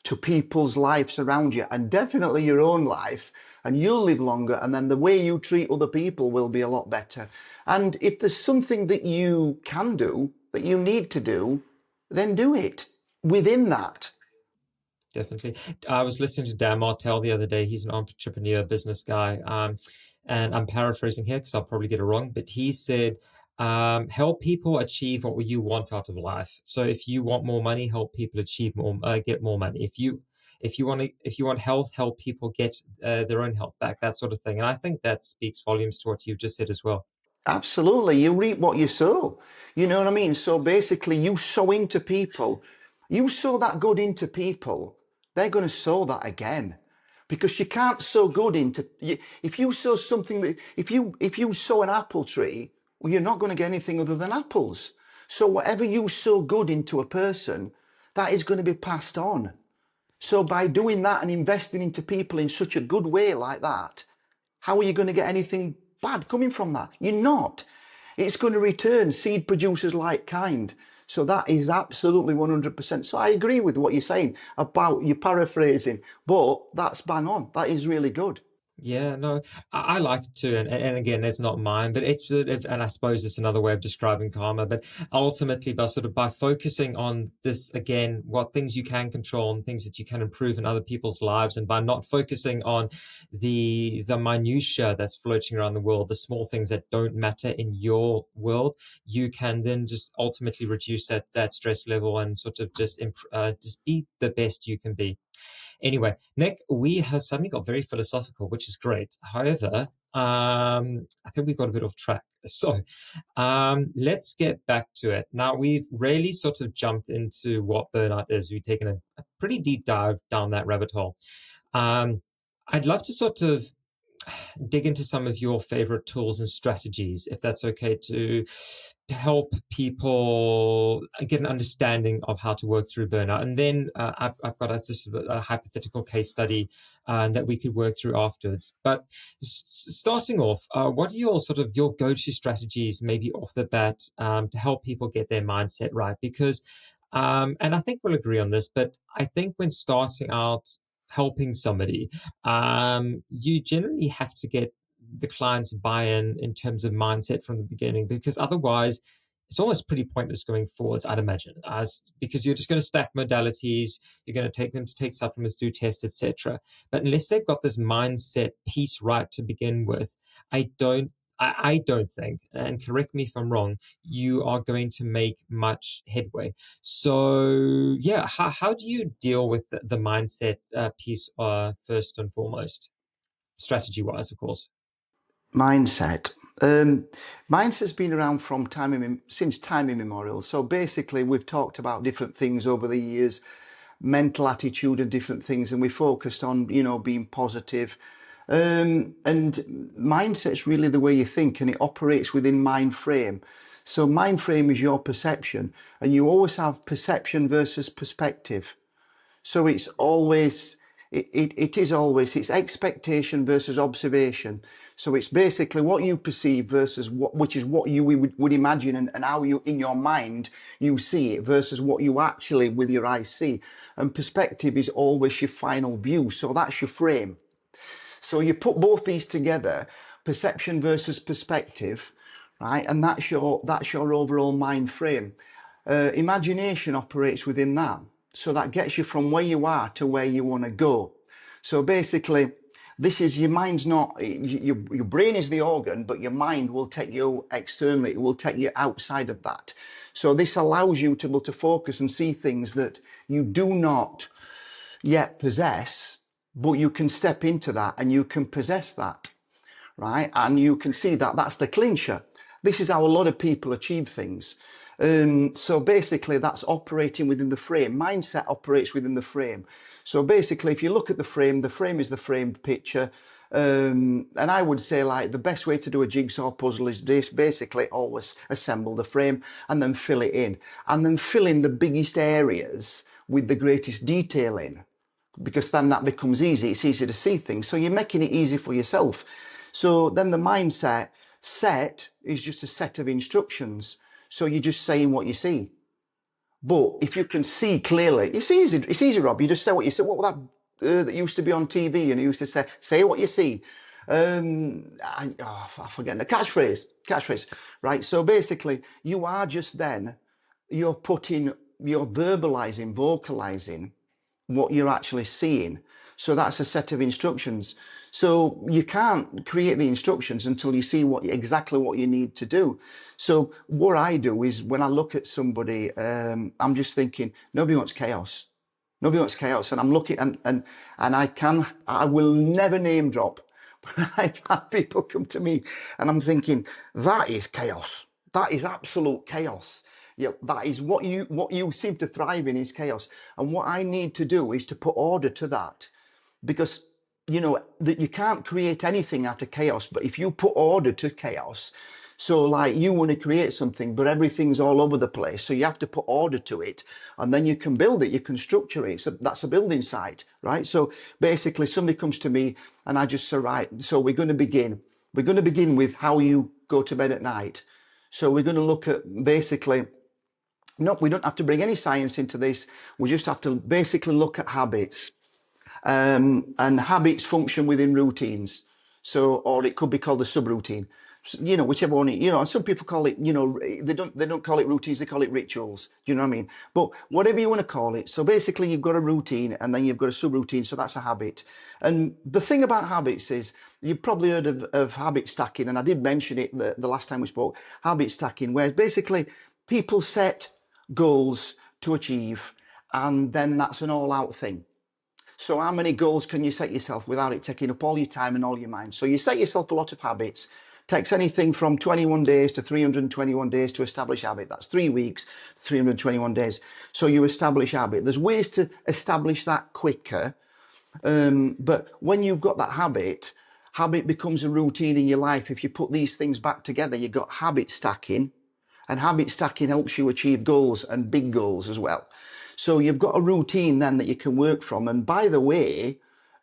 to people's lives around you, and definitely your own life, and you'll live longer, and then the way you treat other people will be a lot better. And if there's something that you can do, that you need to do, then do it within that. Definitely. I was listening to Dan Martell the other day. He's an entrepreneur, business guy. And I'm paraphrasing here because I'll probably get it wrong, but he said, help people achieve what you want out of life. So if you want more money, help people achieve more, get more money. If you want health, help people get their own health back, that sort of thing. And I think that speaks volumes to what you've just said as well. Absolutely. You reap what you sow. You know what I mean? So basically, you sow into people. You sow that good into people, they're going to sow that again. Because you can't sow good into, if you sow something that, if you sow an apple tree, well, you're not going to get anything other than apples. So whatever you sow good into a person, that is going to be passed on. So by doing that and investing into people in such a good way like that, how are you going to get anything bad coming from that? You're not. It's going to return. Seed producers like kind. So that is absolutely 100%. So I agree with what you're saying about you paraphrasing, but that's bang on. That is really good. Yeah, no, I like it too. And again, it's not mine, but it's sort of, and I suppose it's another way of describing karma. But ultimately, by focusing on this again, what things you can control and things that you can improve in other people's lives, and by not focusing on the minutia that's floating around the world, the small things that don't matter in your world, you can then just ultimately reduce that stress level and sort of just be the best you can be. Anyway, Nick, we have suddenly got very philosophical, which is great. However, I think we got a bit off track. So let's get back to it. Now, we've really sort of jumped into what burnout is. We've taken a pretty deep dive down that rabbit hole. I'd love to sort of dig into some of your favorite tools and strategies, if that's okay, to help people get an understanding of how to work through burnout. And then I've got a hypothetical case study that we could work through afterwards. But starting off, what are your go-to strategies, maybe off the bat, to help people get their mindset right? Because, and I think we'll agree on this, but I think when starting out helping somebody, you generally have to get the client's buy-in in terms of mindset from the beginning, because otherwise it's almost pretty pointless going forwards, I'd imagine, because you're just going to stack modalities, you're going to take them to take supplements, do tests, etc. But unless they've got this mindset piece right to begin with, I don't think, and correct me if I'm wrong, you are going to make much headway. So yeah, how do you deal with the mindset piece first and foremost, strategy-wise, of course? Mindset. Mindset's been around from since time immemorial. So basically, we've talked about different things over the years, mental attitude and different things, and we focused on, being positive. And mindset's really the way you think, and it operates within mind frame. So mind frame is your perception, and you always have perception versus perspective. So it's always, it is always, it's expectation versus observation. So it's basically what you perceive versus which is what you would imagine, and how you, in your mind, you see it versus what you actually with your eyes see. And perspective is always your final view. So that's your frame. So you put both these together, perception versus perspective, right? And that's your overall mind frame. Imagination operates within that. So that gets you from where you are to where you want to go. So basically, this is your mind's not, your brain is the organ, but your mind will take you externally. It will take you outside of that. So this allows you to be able to focus and see things that you do not yet possess, but you can step into that and you can possess that, right? And you can see that that's the clincher. This is how a lot of people achieve things. So basically that's operating within the frame. Mindset operates within the frame. So basically, if you look at the frame is the framed picture. And I would say, like, the best way to do a jigsaw puzzle is basically always assemble the frame and then fill it in, and then fill in the biggest areas with the greatest detail in, because then that becomes easy. It's easy to see things. So you're making it easy for yourself. So then the mindset set is just a set of instructions. So you're just saying what you see. But if you can see clearly, it's easy. It's easy, Rob. You just say what you see. What was that used to be on TV, and it used to say what you see. I forget the catchphrase, right? So basically, you are just then, you're verbalizing, vocalizing what you're actually seeing. So that's a set of instructions. So you can't create the instructions until you see exactly what you need to do. So what I do is, when I look at somebody, I'm just thinking, nobody wants chaos. Nobody wants chaos. And I'm looking, and I will never name drop. But I've had people come to me and I'm thinking, that is chaos. That is absolute chaos. Yeah, that is what you seem to thrive in, is chaos. And what I need to do is to put order to that, because that you can't create anything out of chaos. But if you put order to chaos, so like you want to create something, but everything's all over the place, so you have to put order to it, and then you can build it, you can structure it. So that's a building site, right? So basically, somebody comes to me and I just say, right, so we're going to begin with how you go to bed at night. So we're going to look at basically, no, we don't have to bring any science into this. We just have to basically look at habits. And habits function within routines. So, or it could be called a subroutine. So, whichever one. And some people call it. They don't call it routines. They call it rituals. You know what I mean? But whatever you want to call it. So basically, you've got a routine, and then you've got a subroutine. So that's a habit. And the thing about habits is, you've probably heard of habit stacking, and I did mention it the last time we spoke. Habit stacking, where basically people set goals to achieve, and then that's an all-out thing. So how many goals can you set yourself without it taking up all your time and all your mind? So you set yourself a lot of habits. It takes anything from 21 days to 321 days to establish habit. That's 3 weeks, 321 days. So you establish habit. There's ways to establish that quicker. But when you've got that habit becomes a routine in your life. If you put these things back together, you've got habit stacking, and habit stacking helps you achieve goals, and big goals as well. So you've got a routine then that you can work from. And by the way,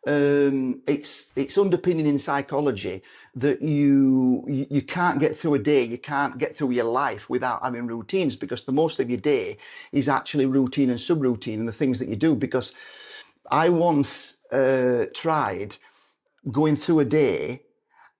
it's underpinning in psychology that you can't get through a day, you can't get through your life without having routines, because the most of your day is actually routine and subroutine and the things that you do. Because I once tried going through a day,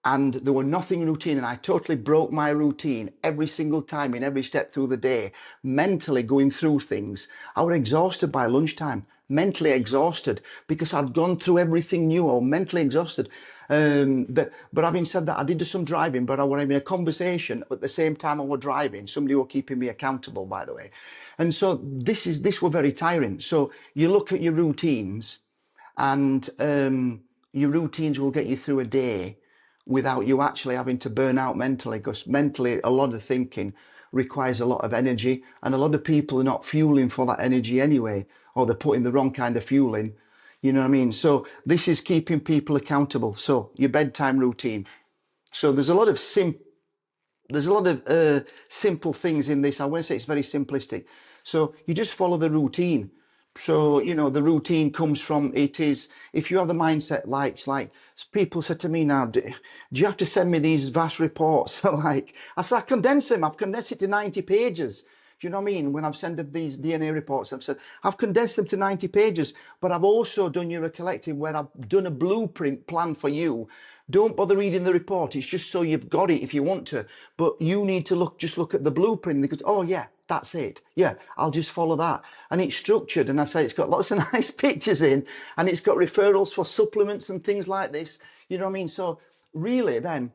and there were nothing routine, and I totally broke my routine every single time in every step through the day, mentally going through things. I was exhausted by lunchtime, mentally exhausted, because I'd gone through everything new, or mentally exhausted. But having said that, I did do some driving, but I was having a conversation at the same time I was driving. Somebody was keeping me accountable, by the way. And so this was very tiring. So you look at your routines, and your routines will get you through a day without you actually having to burn out mentally, because mentally a lot of thinking requires a lot of energy, and a lot of people are not fueling for that energy anyway, or they're putting the wrong kind of fuel in. You know what I mean? So this is keeping people accountable. So your bedtime routine. So there's a lot of simple things in this. I won't say it's very simplistic. So you just follow the routine. So, you know, the routine comes from, it is, if you have the mindset, like, it's like people said to me now, do you have to send me these vast reports? Like, I said, I condense them. I've condensed it to 90 pages. Do you know what I mean? When I've sent them these DNA reports, I've said, I've condensed them to 90 pages, but I've also done your collective where I've done a blueprint plan for you. Don't bother reading the report. It's just so you've got it if you want to, but you need to just look at the blueprint because, oh yeah, that's it. Yeah, I'll just follow that. And it's structured. And I say it's got lots of nice pictures in, and it's got referrals for supplements and things like this. You know what I mean? So really then,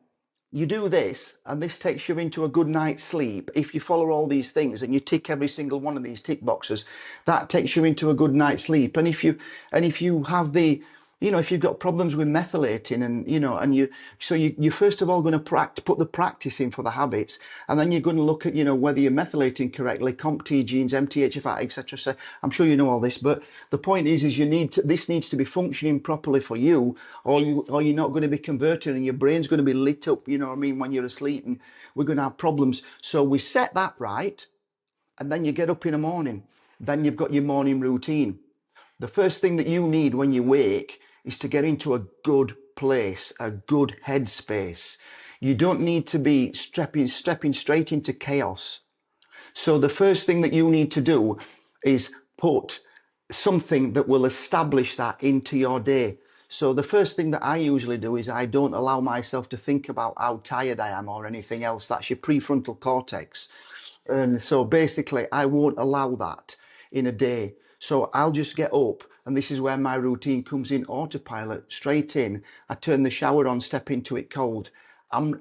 you do this, and this takes you into a good night's sleep. If you follow all these things and you tick every single one of these tick boxes, that takes you into a good night's sleep. And if you have the, you know, if you've got problems with methylating and, you know, and you're first of all going to put the practice in for the habits, and then you're going to look at, you know, whether you're methylating correctly, COMT genes, MTHFR, etc. So I'm sure you know all this, but the point is this needs to be functioning properly for you, or you're not going to be converted and your brain's going to be lit up, you know what I mean, when you're asleep, and we're going to have problems. So we set that right, and then you get up in the morning. Then you've got your morning routine. The first thing that you need when you wake is to get into a good place, a good headspace. You don't need to be stepping straight into chaos. So the first thing that you need to do is put something that will establish that into your day. So the first thing that I usually do is I don't allow myself to think about how tired I am or anything else. That's your prefrontal cortex. And so basically I won't allow that in a day. So I'll just get up, and this is where my routine comes in autopilot, straight in. I turn the shower on, step into it cold. A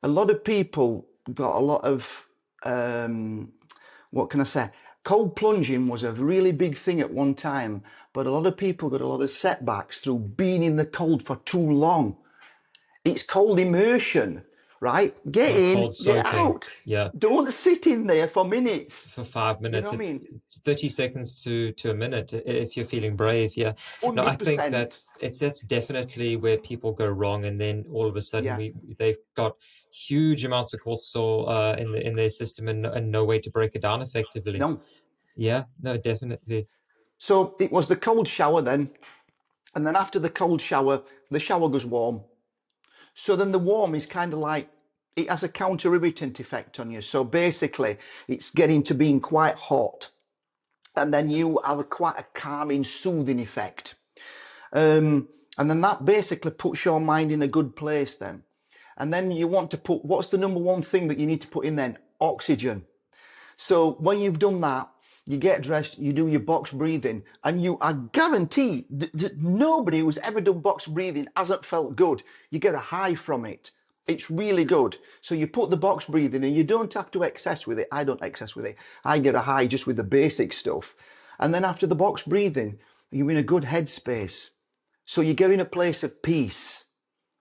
lot of people got a lot of, what can I say? Cold plunging was a really big thing at one time, but a lot of people got a lot of setbacks through being in the cold for too long. It's cold immersion, right? Get in, cold get soaking. out. Yeah. Don't sit in there for minutes. For 5 minutes. You know what I mean? It's 30 seconds to a minute if you're feeling brave. Yeah. No, I think 100%. that's definitely where people go wrong, and then all of a sudden Yeah. they've got huge amounts of cortisol in their system and no way to break it down effectively. No. Yeah, no, definitely. So it was the cold shower then, and then after the cold shower, the shower goes warm. So then the warm is kind of like, it has a counter irritant effect on you. So basically it's getting to being quite hot, and then you have quite a calming, soothing effect. And then that basically puts your mind in a good place then. And then you want to put, what's the number one thing that you need to put in then? Oxygen. So when you've done that, you get dressed, you do your box breathing, and I guarantee that nobody who's ever done box breathing hasn't felt good. You get a high from it. It's really good. So you put the box breathing, and you don't have to excess with it. I don't excess with it. I get a high just with the basic stuff. And then after the box breathing, you're in a good headspace. So you get in a place of peace,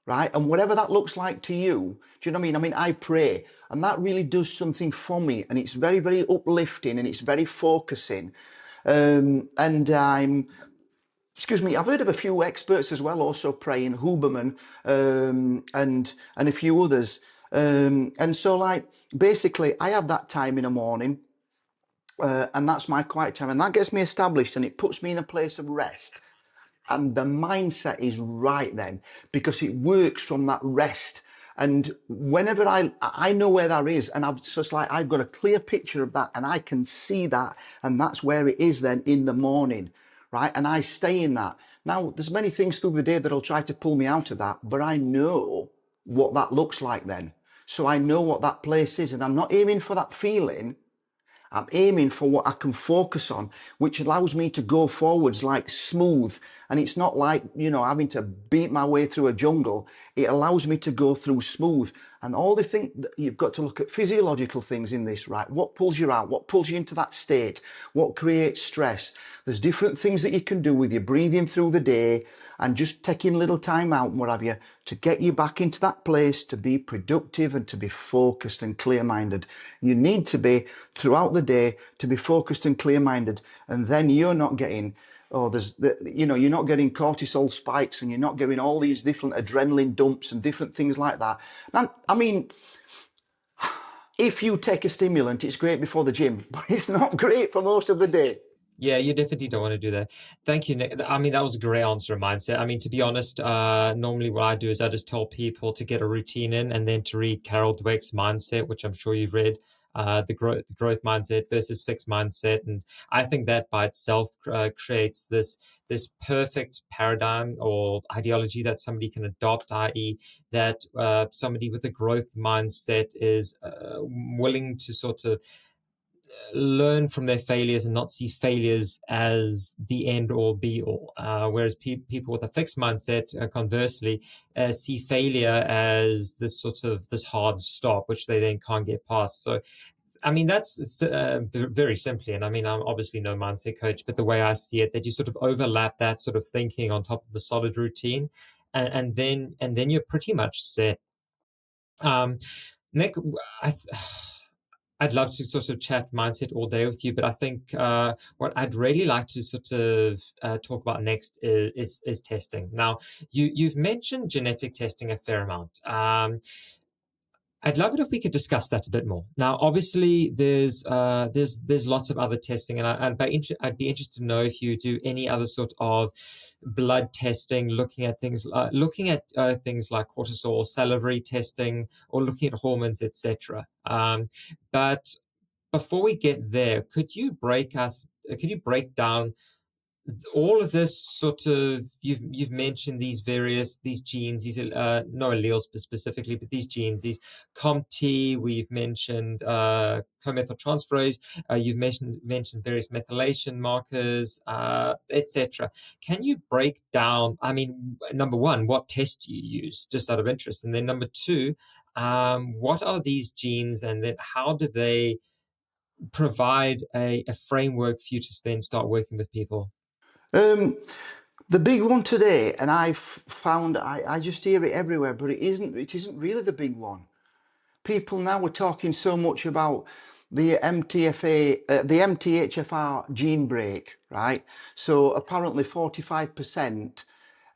right? And whatever that looks like to you, do you know what I mean? I mean, I pray, and that really does something for me, and it's very, very uplifting, and it's very focusing. And I've heard of a few experts as well also praying, Huberman, and a few others. And so like, basically I have that time in the morning, and that's my quiet time, and that gets me established, and it puts me in a place of rest. And the mindset is right then, because it works from that rest. And whenever I know where that is, and I've just like, I've got a clear picture of that, and I can see that, and that's where it is then in the morning, right? And I stay in that. Now, there's many things through the day that'll try to pull me out of that, but I know what that looks like then. So I know what that place is, and I'm not aiming for that feeling. I'm aiming for what I can focus on, which allows me to go forwards like smooth. And it's not like, you know, having to beat my way through a jungle. It allows me to go through smooth. And all the things that you've got to look at physiological things in this, right? What pulls you out? What pulls you into that state? What creates stress? There's different things that you can do with your breathing through the day, and just taking a little time out and what have you, to get you back into that place, to be productive and to be focused and clear-minded. You need to be throughout the day to be focused and clear-minded, and then you're not getting oh, you're not getting cortisol spikes and you're not getting all these different adrenaline dumps and different things like that. And I mean, if you take a stimulant, it's great before the gym, but it's not great for most of the day. Yeah, you definitely don't want to do that. Thank you, Nick. I mean, that was a great answer of mindset. I mean, to be honest, normally what I do is I just tell people to get a routine in and then to read Carol Dweck's Mindset, which I'm sure you've read, the growth mindset versus fixed mindset. And I think that by itself creates this perfect paradigm or ideology that somebody can adopt, i.e., that somebody with a growth mindset is willing to sort of learn from their failures and not see failures as the end all be all. Whereas people with a fixed mindset, conversely, see failure as this hard stop, which they then can't get past. So, I mean, that's very simply, and I mean, I'm obviously no mindset coach, but the way I see it, that you sort of overlap that sort of thinking on top of a solid routine, and then you're pretty much set. Nick, I. I'd love to sort of chat mindset all day with you, but I think what I'd really like to sort of talk about next is testing. Now, you've mentioned genetic testing a fair amount. I'd love it if we could discuss that a bit more. Now, obviously, there's lots of other testing, and I'd be interested to know if you do any other sort of blood testing, looking at things like cortisol, salivary testing, or looking at hormones, etc. But before we get there, could you break down all of this sort of, you've mentioned these genes, these no alleles specifically, but these genes, these COMT, we've mentioned comethyltransferase, you've mentioned various methylation markers, etc. Can you break down, I mean, number one, what test do you use, just out of interest, and then number two, what are these genes, and then how do they provide a framework for you to then start working with people? The big one today, and I've found I just hear it everywhere, but it isn't really the big one. People now are talking so much about the MTHFR gene break, right? So apparently 45%.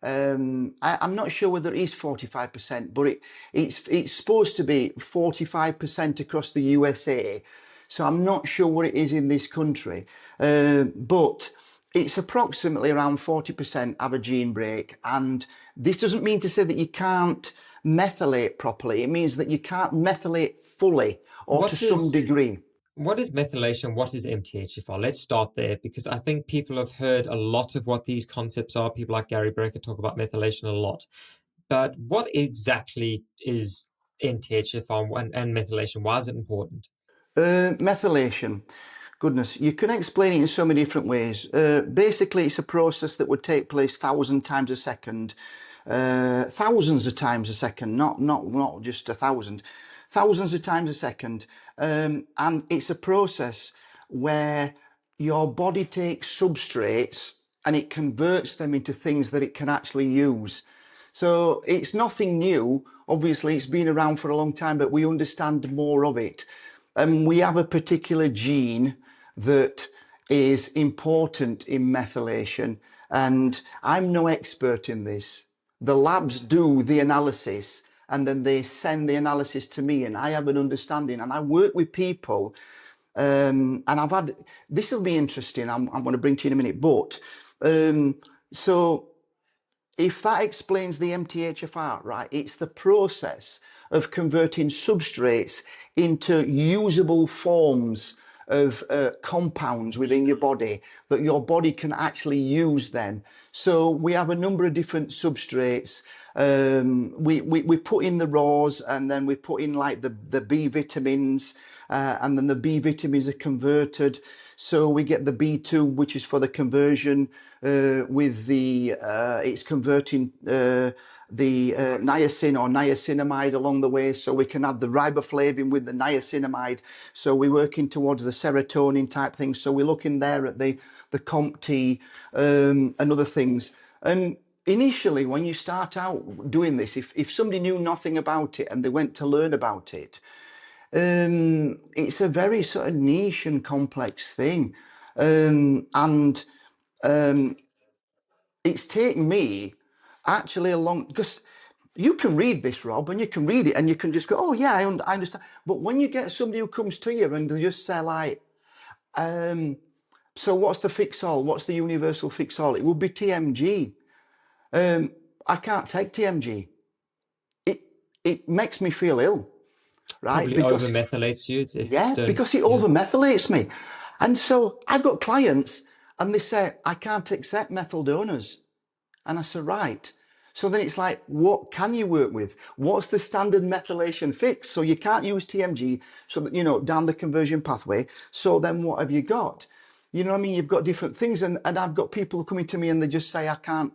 I'm not sure whether it is 45%, but it's supposed to be 45% across the USA. So I'm not sure what it is in this country, but it's approximately around 40% have a gene break. And this doesn't mean to say that you can't methylate properly. It means that you can't methylate fully or to some degree. What is methylation? What is MTHFR? Let's start there, because I think people have heard a lot of what these concepts are. People like Gary Brecker talk about methylation a lot. But what exactly is MTHFR and methylation? Why is it important? Methylation. Goodness, you can explain it in so many different ways. Basically, it's a process that would take place 1,000 times a second, thousands of times a second, not just 1,000, thousands of times a second. And it's a process where your body takes substrates and it converts them into things that it can actually use. So it's nothing new. Obviously, it's been around for a long time, but we understand more of it. And we have a particular gene that is important in methylation. And I'm no expert in this. The labs do the analysis and then they send the analysis to me, and I have an understanding, and I work with people. And this will be interesting. I'm going to bring to you in a minute, but so if that explains the MTHFR, right, it's the process of converting substrates into usable forms of compounds within your body that your body can actually use then. So we have a number of different substrates. We put in the raws, and then we put in like the B vitamins, and then the B vitamins are converted. So we get the B2, which is for the conversion, with the it's converting the niacin or niacinamide along the way, so we can add the riboflavin with the niacinamide. So we're working towards the serotonin type thing. So we're looking there at the COMT and other things. And initially, when you start out doing this, if somebody knew nothing about it and they went to learn about it, it's a very sort of niche and complex thing. And it's taken me actually a long, because you can read this, Rob, and you can read it and you can just go, oh yeah, I understand. But when you get somebody who comes to you and they just say like, so what's the fix all? What's the universal fix all? It would be TMG. I can't take TMG. It makes me feel ill, right? Probably over methylates you. Because it over methylates me. And so I've got clients and they say, I can't accept methyl donors. And I said, right. So then it's like, what can you work with? What's the standard methylation fix? So you can't use TMG, so that, you know, down the conversion pathway. So then what have you got? You know what I mean? You've got different things. And I've got people coming to me and they just say, I can't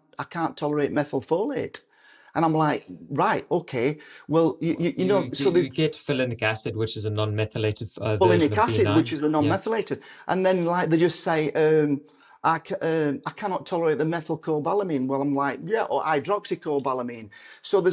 tolerate methylfolate. And I'm like, right, okay. Well, you know, so you get folinic acid, which is a non-methylated version folinic of acid, B9. which is the non-methylated, and then like they just say, I cannot tolerate the methylcobalamin. Well, I'm like, yeah, or hydroxycobalamin. So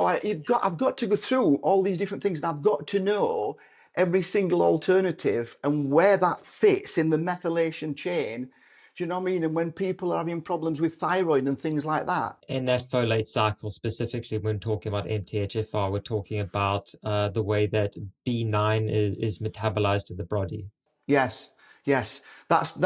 I've got to go through all these different things, and I've got to know every single alternative and where that fits in the methylation chain. Do you know what I mean? And when people are having problems with thyroid and things like that. In that folate cycle, specifically when talking about MTHFR, we're talking about the way that B9 is metabolized in the body. Yes, yes, that's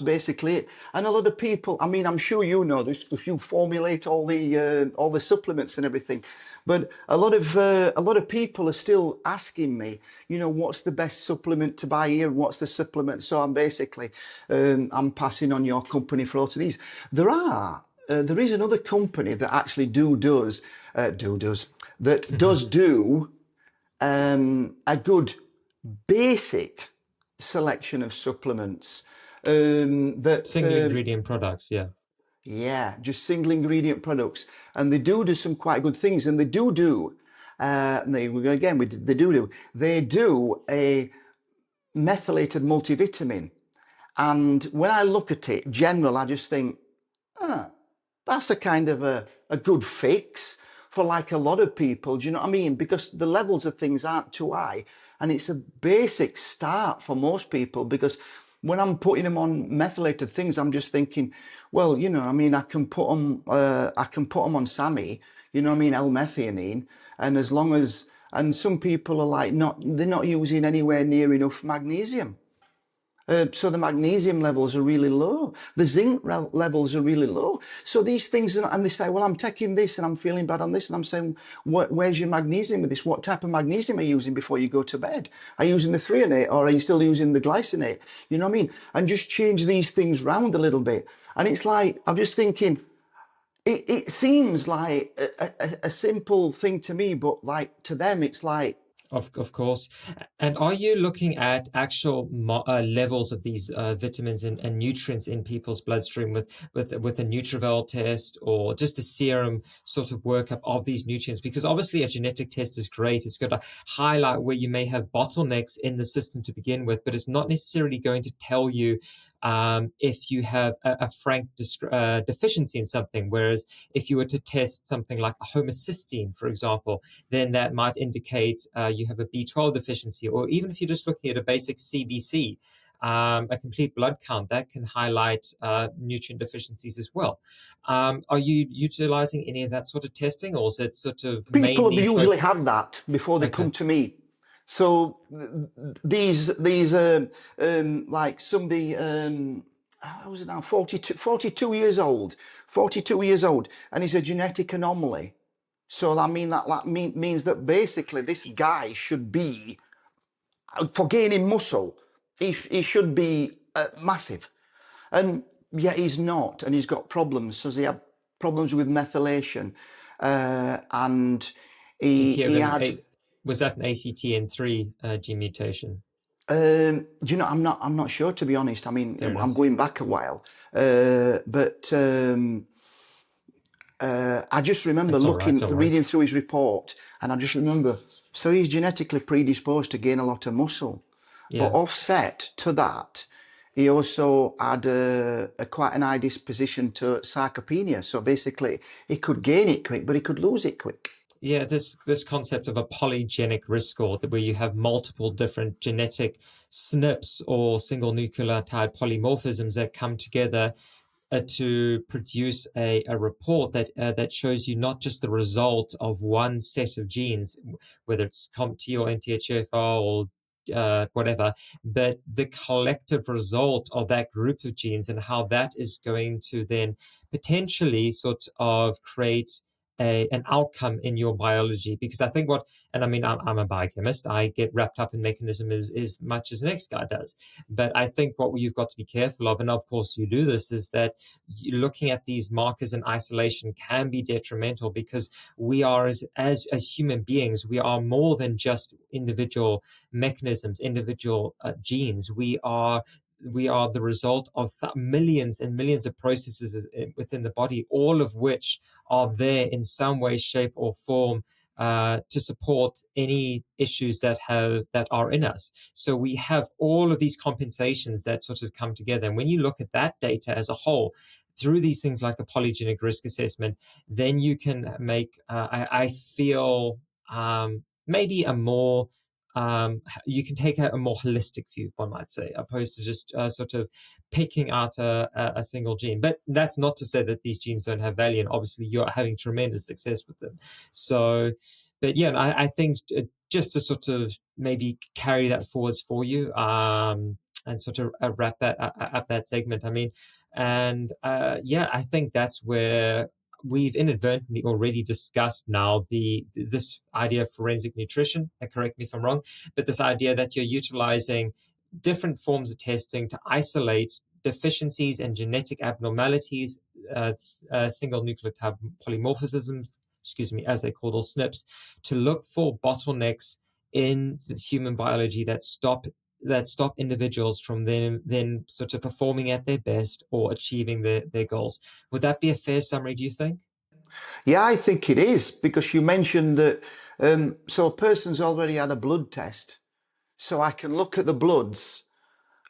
basically it. And a lot of people, I mean, I'm sure you know this if you formulate all the supplements and everything, but a lot of people are still asking me, you know, what's the best supplement to buy here? What's the supplement? So I'm passing on your company for all of these. There is another company that actually does do a good basic selection of supplements that Single ingredient products, just single ingredient products, and they do some quite good things, and they do a methylated multivitamin, and when I look at it general, I just think, that's a kind of a good fix for like a lot of people. Do you know what I mean? Because the levels of things aren't too high, and it's a basic start for most people. Because when I'm putting them on methylated things, I'm just thinking, well, you know, I mean, I can put them on SAMI, you know what I mean, L-methionine, and as long as, and some people are like, they're not using anywhere near enough magnesium. So the magnesium levels are really low. The zinc levels are really low. So these things, and they say, well, I'm taking this and I'm feeling bad on this. And I'm saying, where's your magnesium with this? What type of magnesium are you using before you go to bed? Are you using the threonate or are you still using the glycinate? You know what I mean? And just change these things round a little bit. And it's like, I'm just thinking, it seems like a simple thing to me, but like to them, it's like, Of course. And are you looking at actual levels of these vitamins and nutrients in people's bloodstream with a Nutravel test or just a serum sort of workup of these nutrients? Because obviously a genetic test is great. It's going to highlight where you may have bottlenecks in the system to begin with, but it's not necessarily going to tell you if you have a frank deficiency in something. Whereas if you were to test something like homocysteine, for example, then that might indicate you have a B12 deficiency, or even if you're just looking at a basic CBC, a complete blood count, that can highlight nutrient deficiencies as well. Are you utilizing any of that sort of testing, or is it sort of people mainly usually have that before they come to me? So these like somebody, how was it now? 42 years old, and he's a genetic anomaly. So I mean that means that basically this guy should be, for gaining muscle, he should be massive, and yet he's not, and he's got problems. So he had problems with methylation, and he had. Was that an ACTN3 gene mutation? Do you know? I'm not sure, to be honest. I mean, I'm going back a while, but I just remember reading through his report, and I just remember. So he's genetically predisposed to gain a lot of muscle, but offset to that, he also had quite an high disposition to sarcopenia. So basically, he could gain it quick, but he could lose it quick. Yeah, this concept of a polygenic risk score, where you have multiple different genetic SNPs or single nucleotide polymorphisms that come together to produce a report that shows you not just the result of one set of genes, whether it's COMT or MTHFR or whatever, but the collective result of that group of genes and how that is going to then potentially sort of create an outcome in your biology. Because I think and I mean, I'm a biochemist. I get wrapped up in mechanism as much as the next guy does. But I think what you've got to be careful of, and of course you do this, is that looking at these markers in isolation can be detrimental, because we are, as human beings, we are more than just individual mechanisms, individual genes. We are the result of millions and millions of processes within the body, all of which are there in some way, shape, or form to support any issues that are in us. So we have all of these compensations that sort of come together. And when you look at that data as a whole, through these things like a polygenic risk assessment, then you can make, I feel, maybe a more you can take a more holistic view, one might say, opposed to just sort of picking out a single gene. But that's not to say that these genes don't have value, and obviously you're having tremendous success with them. So, but yeah, I think just to sort of maybe carry that forwards for you, and sort of wrap that up that segment. I mean, and yeah, I think that's where we've inadvertently already discussed now this idea of forensic nutrition. Correct me if I'm wrong, but this idea that you're utilizing different forms of testing to isolate deficiencies and genetic abnormalities, single nucleotide polymorphisms, as they call those SNPs, to look for bottlenecks in the human biology that stop individuals from then sort of performing at their best or achieving their goals. Would that be a fair summary, do you think? Yeah, I think it is, because you mentioned that so a person's already had a blood test, so I can look at the bloods,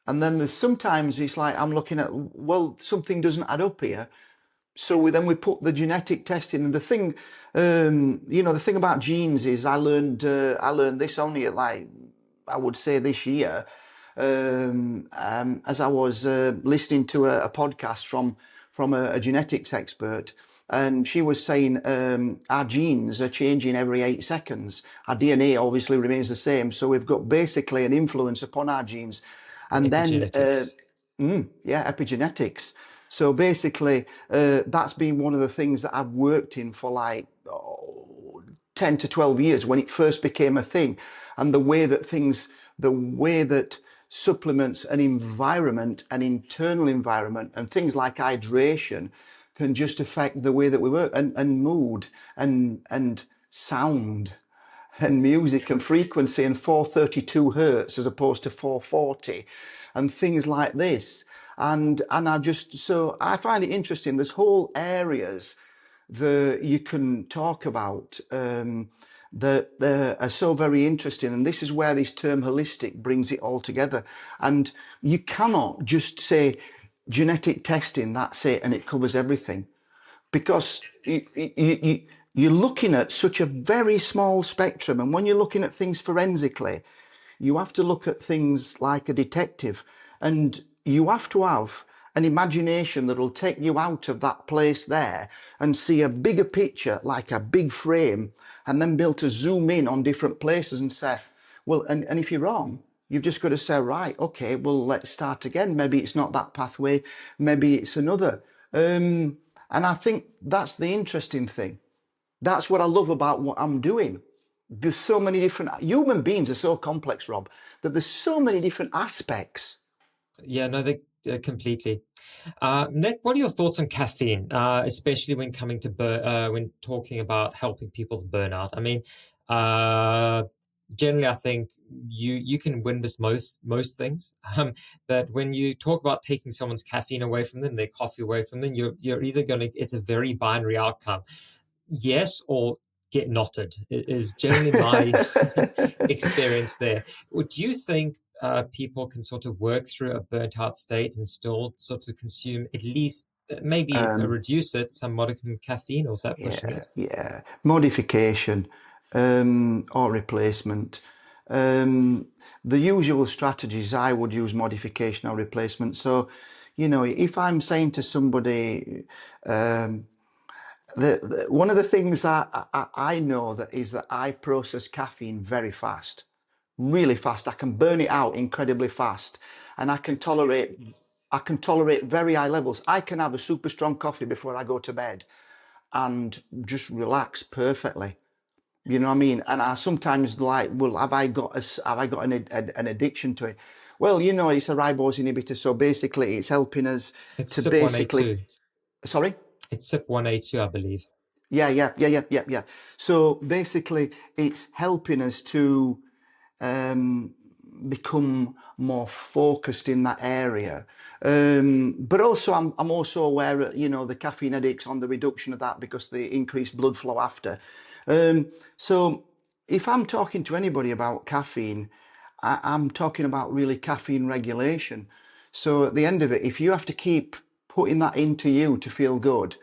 and then there's sometimes it's like I'm looking at, well, something doesn't add up here. So we put the genetic testing, and the thing, the thing about genes is I learned this only at, like, I would say this year, as I was listening to a podcast from a genetics expert, and she was saying our genes are changing every 8 seconds. Our DNA obviously remains the same, so we've got basically an influence upon our genes, and Epigenetics. then epigenetics. So basically, that's been one of the things that I've worked in for like 10 to 12 years when it first became a thing. And the way that supplements and environment and internal environment and things like hydration can just affect the way that we work, and mood and sound and music and frequency, and 432 hertz as opposed to 440 and things like this. And I find it interesting. There's whole areas that you can talk about that are so very interesting, and this is where this term holistic brings it all together. And you cannot just say genetic testing, that's it, and it covers everything, because you're looking at such a very small spectrum. And when you're looking at things forensically, you have to look at things like a detective, and you have to have an imagination that'll take you out of that place there and see a bigger picture, like a big frame, and then be able to zoom in on different places and say, well, and if you're wrong, you've just got to say, right, okay, well, let's start again. Maybe it's not that pathway, maybe it's another. And I think that's the interesting thing. That's what I love about what I'm doing. There's so many different, human beings are so complex, Rob, that there's so many different aspects. Yeah, no, they completely. Nik, what are your thoughts on caffeine, especially when coming to when talking about helping people with burnout? I mean, generally, I think you can win with most things, but when you talk about taking someone's caffeine away from them, their coffee away from them, you're either going to, it's a very binary outcome, yes or get knotted is generally my experience there. Do you think people can sort of work through a burnt out state and still sort of consume at least maybe reduce it some modicum of caffeine, or is that pushing it? Yeah, modification or replacement. The usual strategies, I would use modification or replacement. So You know, if I'm saying to somebody, one of the things that I know that is that I process caffeine very fast, really fast. I can burn it out incredibly fast, and I can tolerate very high levels. I can have a super strong coffee before I go to bed and just relax perfectly. You know what I mean? And I sometimes like, well, have I got an addiction to it? Well, you know, it's a ribose inhibitor, so basically, it's helping us It's to SIP basically. 1A2. Sorry. It's SIP 1A2, I believe. Yeah. So basically, it's helping us to um, become more focused in that area. But also, I'm also aware that, you know, the caffeine addicts on the reduction of that because the increased blood flow after. So if I'm talking to anybody about caffeine, I'm talking about really caffeine regulation. So at the end of it, if you have to keep putting that into you to feel good,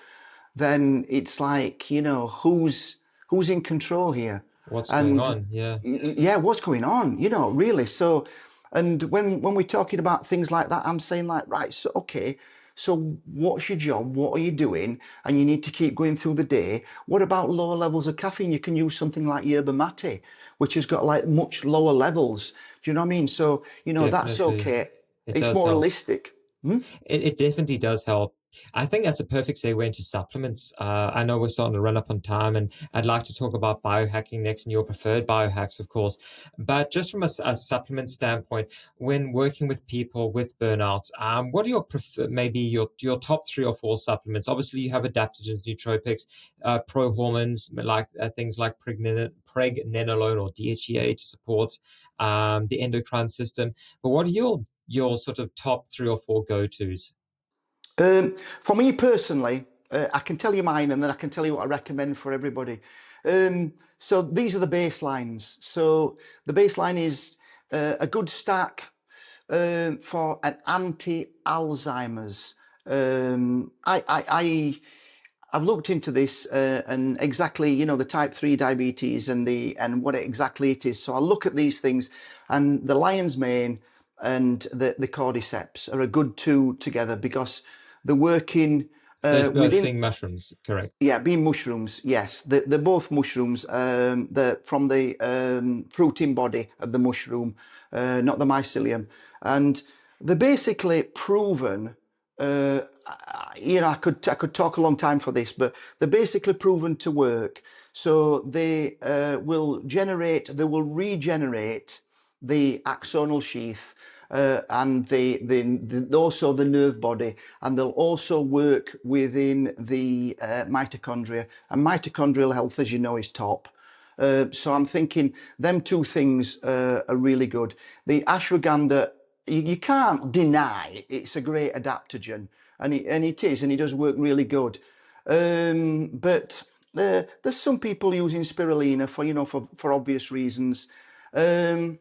then it's like, you know, who's in control here? What's going And on? Yeah. yeah, what's going on? You know, really. So, and when we're talking about things like that, I'm saying like, right, so okay, so what's your job? What are you doing? And you need to keep going through the day. What about lower levels of caffeine? You can use something like yerba mate, which has got like much lower levels. Do you know what I mean? So, you know, that's Definitely. okay. It It's does more help. realistic. Hmm? It definitely does help. I think that's a perfect segue into supplements. I know we're starting to run up on time, and I'd like to talk about biohacking next and your preferred biohacks, of course. But just from a supplement standpoint, when working with people with burnout, what are your maybe your top 3 or 4 supplements? Obviously, you have adaptogens, nootropics, pro hormones like things like pregnenolone or DHEA to support the endocrine system. But what are your sort of top 3 or 4 go-tos? For me personally, I can tell you mine and then I can tell you what I recommend for everybody. So these are the baselines. So the baseline is a good stack for an anti-Alzheimer's. I've looked into this and exactly, you know, the type 3 diabetes and what exactly it is. So I look at these things, and the lion's mane and the cordyceps are a good two together because they're working Those both within. being mushrooms, correct? Yeah, being mushrooms, yes. They're both mushrooms. They're from the fruiting body of the mushroom, not the mycelium. And they're basically proven, you know, I could talk a long time for this, but they're basically proven to work. So they they will regenerate the axonal sheath and also the nerve body, and they'll also work within the mitochondria. And mitochondrial health, as you know, is top. So I'm thinking them two things are really good. The ashwagandha, you can't deny it's a great adaptogen, and it is, and it does work really good. But there's some people using spirulina for, you know, for obvious reasons. Um,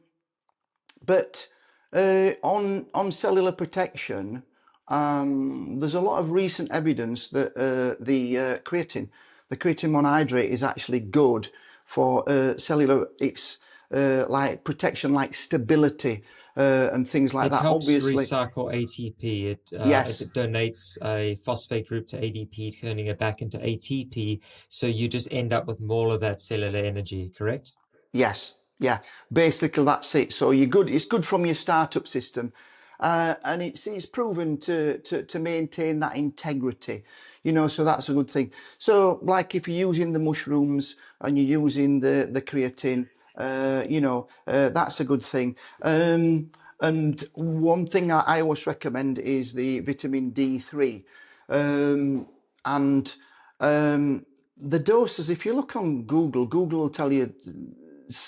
but on cellular protection, there's a lot of recent evidence that the creatine monohydrate is actually good for cellular. It's like protection, like stability and things like It that. helps Obviously, recycle ATP. yes, It donates a phosphate group to ADP, turning it back into ATP. So you just end up with more of that cellular energy, correct? yes, yeah. Basically, that's it. So you're good. It's good from your startup system, and it's proven to maintain that integrity. You know, so that's a good thing. So, like if you're using the mushrooms and you're using the creatine, you know, that's a good thing. And one thing I always recommend is the vitamin D3, and the doses. If you look on Google, Google will tell you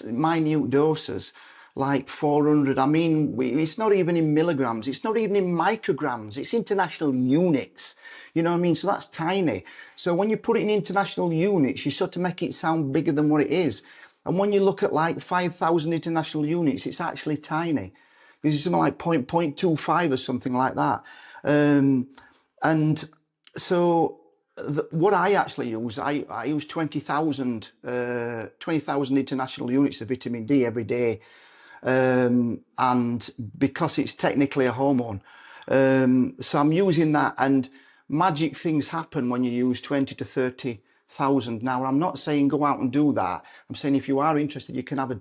minute doses like 400. I mean, it's not even in milligrams, it's not even in micrograms, it's international units. You know what I mean? So that's tiny. So when you put it in international units, you sort of make it sound bigger than what it is. And when you look at like 5,000 international units, it's actually tiny. It's something like 0.25 or something like that. And so what I actually use, I use 20,000 international units of vitamin D every day. And because it's technically a hormone, So I'm using that, and magic things happen when you use 20 to 30,000. Now, I'm not saying go out and do that. I'm saying if you are interested, you can have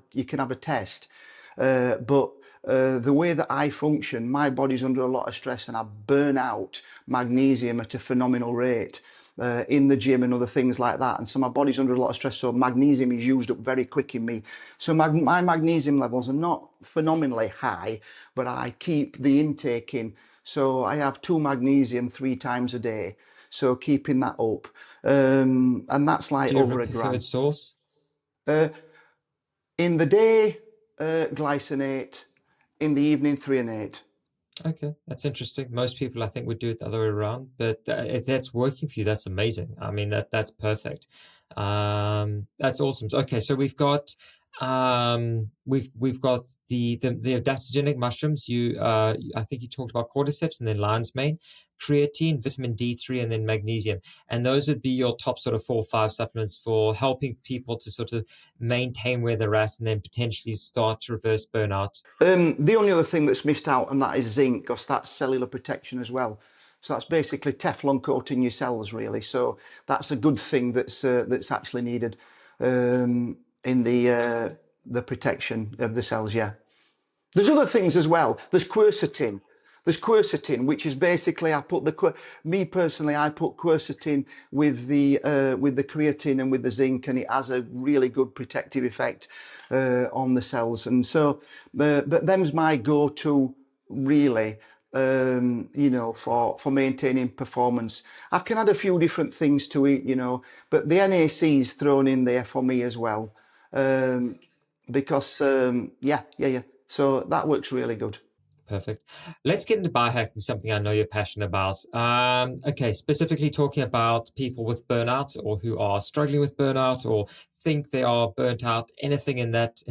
a test. But the way that I function, my body's under a lot of stress, and I burn out magnesium at a phenomenal rate. In the gym and other things like that, and so my body's under a lot of stress, so magnesium is used up very quick in me. So my magnesium levels are not phenomenally high, but I keep the intake in. So I have 2 magnesium 3 times a day, so keeping that up, and that's like Do you have a over a preferred gram source? in the day. Glycinate, in the evening 3 and 8. Okay, that's interesting. Most people, I think, would do it the other way around, but if that's working for you, that's amazing. I mean, that's perfect. That's awesome. Okay, so we've got the adaptogenic mushrooms. I think you talked about cordyceps and then lion's mane, creatine, vitamin D3, and then magnesium. And those would be your top sort of 4 or 5 supplements for helping people to sort of maintain where they're at and then potentially start to reverse burnout. The only other thing that's missed out, and that is zinc, because that's cellular protection as well. So that's basically Teflon coating your cells, really. So that's a good thing that's actually needed in the protection of the cells. Yeah. There's other things as well. There's quercetin. Which is basically me personally, I put quercetin with the creatine and with the zinc, and it has a really good protective effect on the cells. And so, but them's my go-to really, for maintaining performance. I can add a few different things to it, but the NAC's thrown in there for me as well, because yeah. So that works really good. Perfect. Let's get into biohacking, something I know you're passionate about. Okay, specifically talking about people with burnout or who are struggling with burnout or think they are burnt out. Anything in that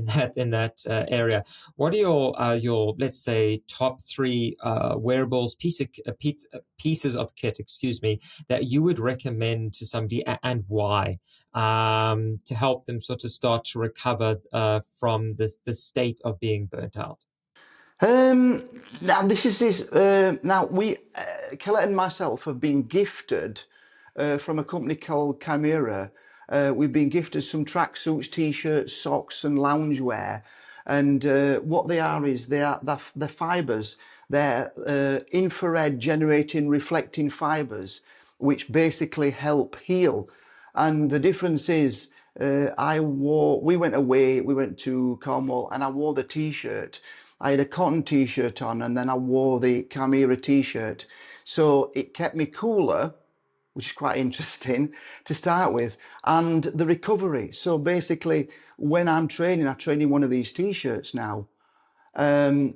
area. What are your let's say top 3 wearables, pieces of kit, excuse me, that you would recommend to somebody and why, to help them sort of start to recover from the state of being burnt out? Now this is now we Colette and myself have been gifted from a company called Chimera. We've been gifted some tracksuits, t-shirts, socks, and loungewear. And what they are is they're fibers. They're infrared generating, reflecting fibers, which basically help heal. And the difference is, we went away, we went to Cornwall, and I wore the t-shirt. I had a cotton t-shirt on, and then I wore the Chimera t-shirt. So it kept me cooler, which is quite interesting to start with, and the recovery. So basically, when I'm training, I train in one of these t-shirts now, and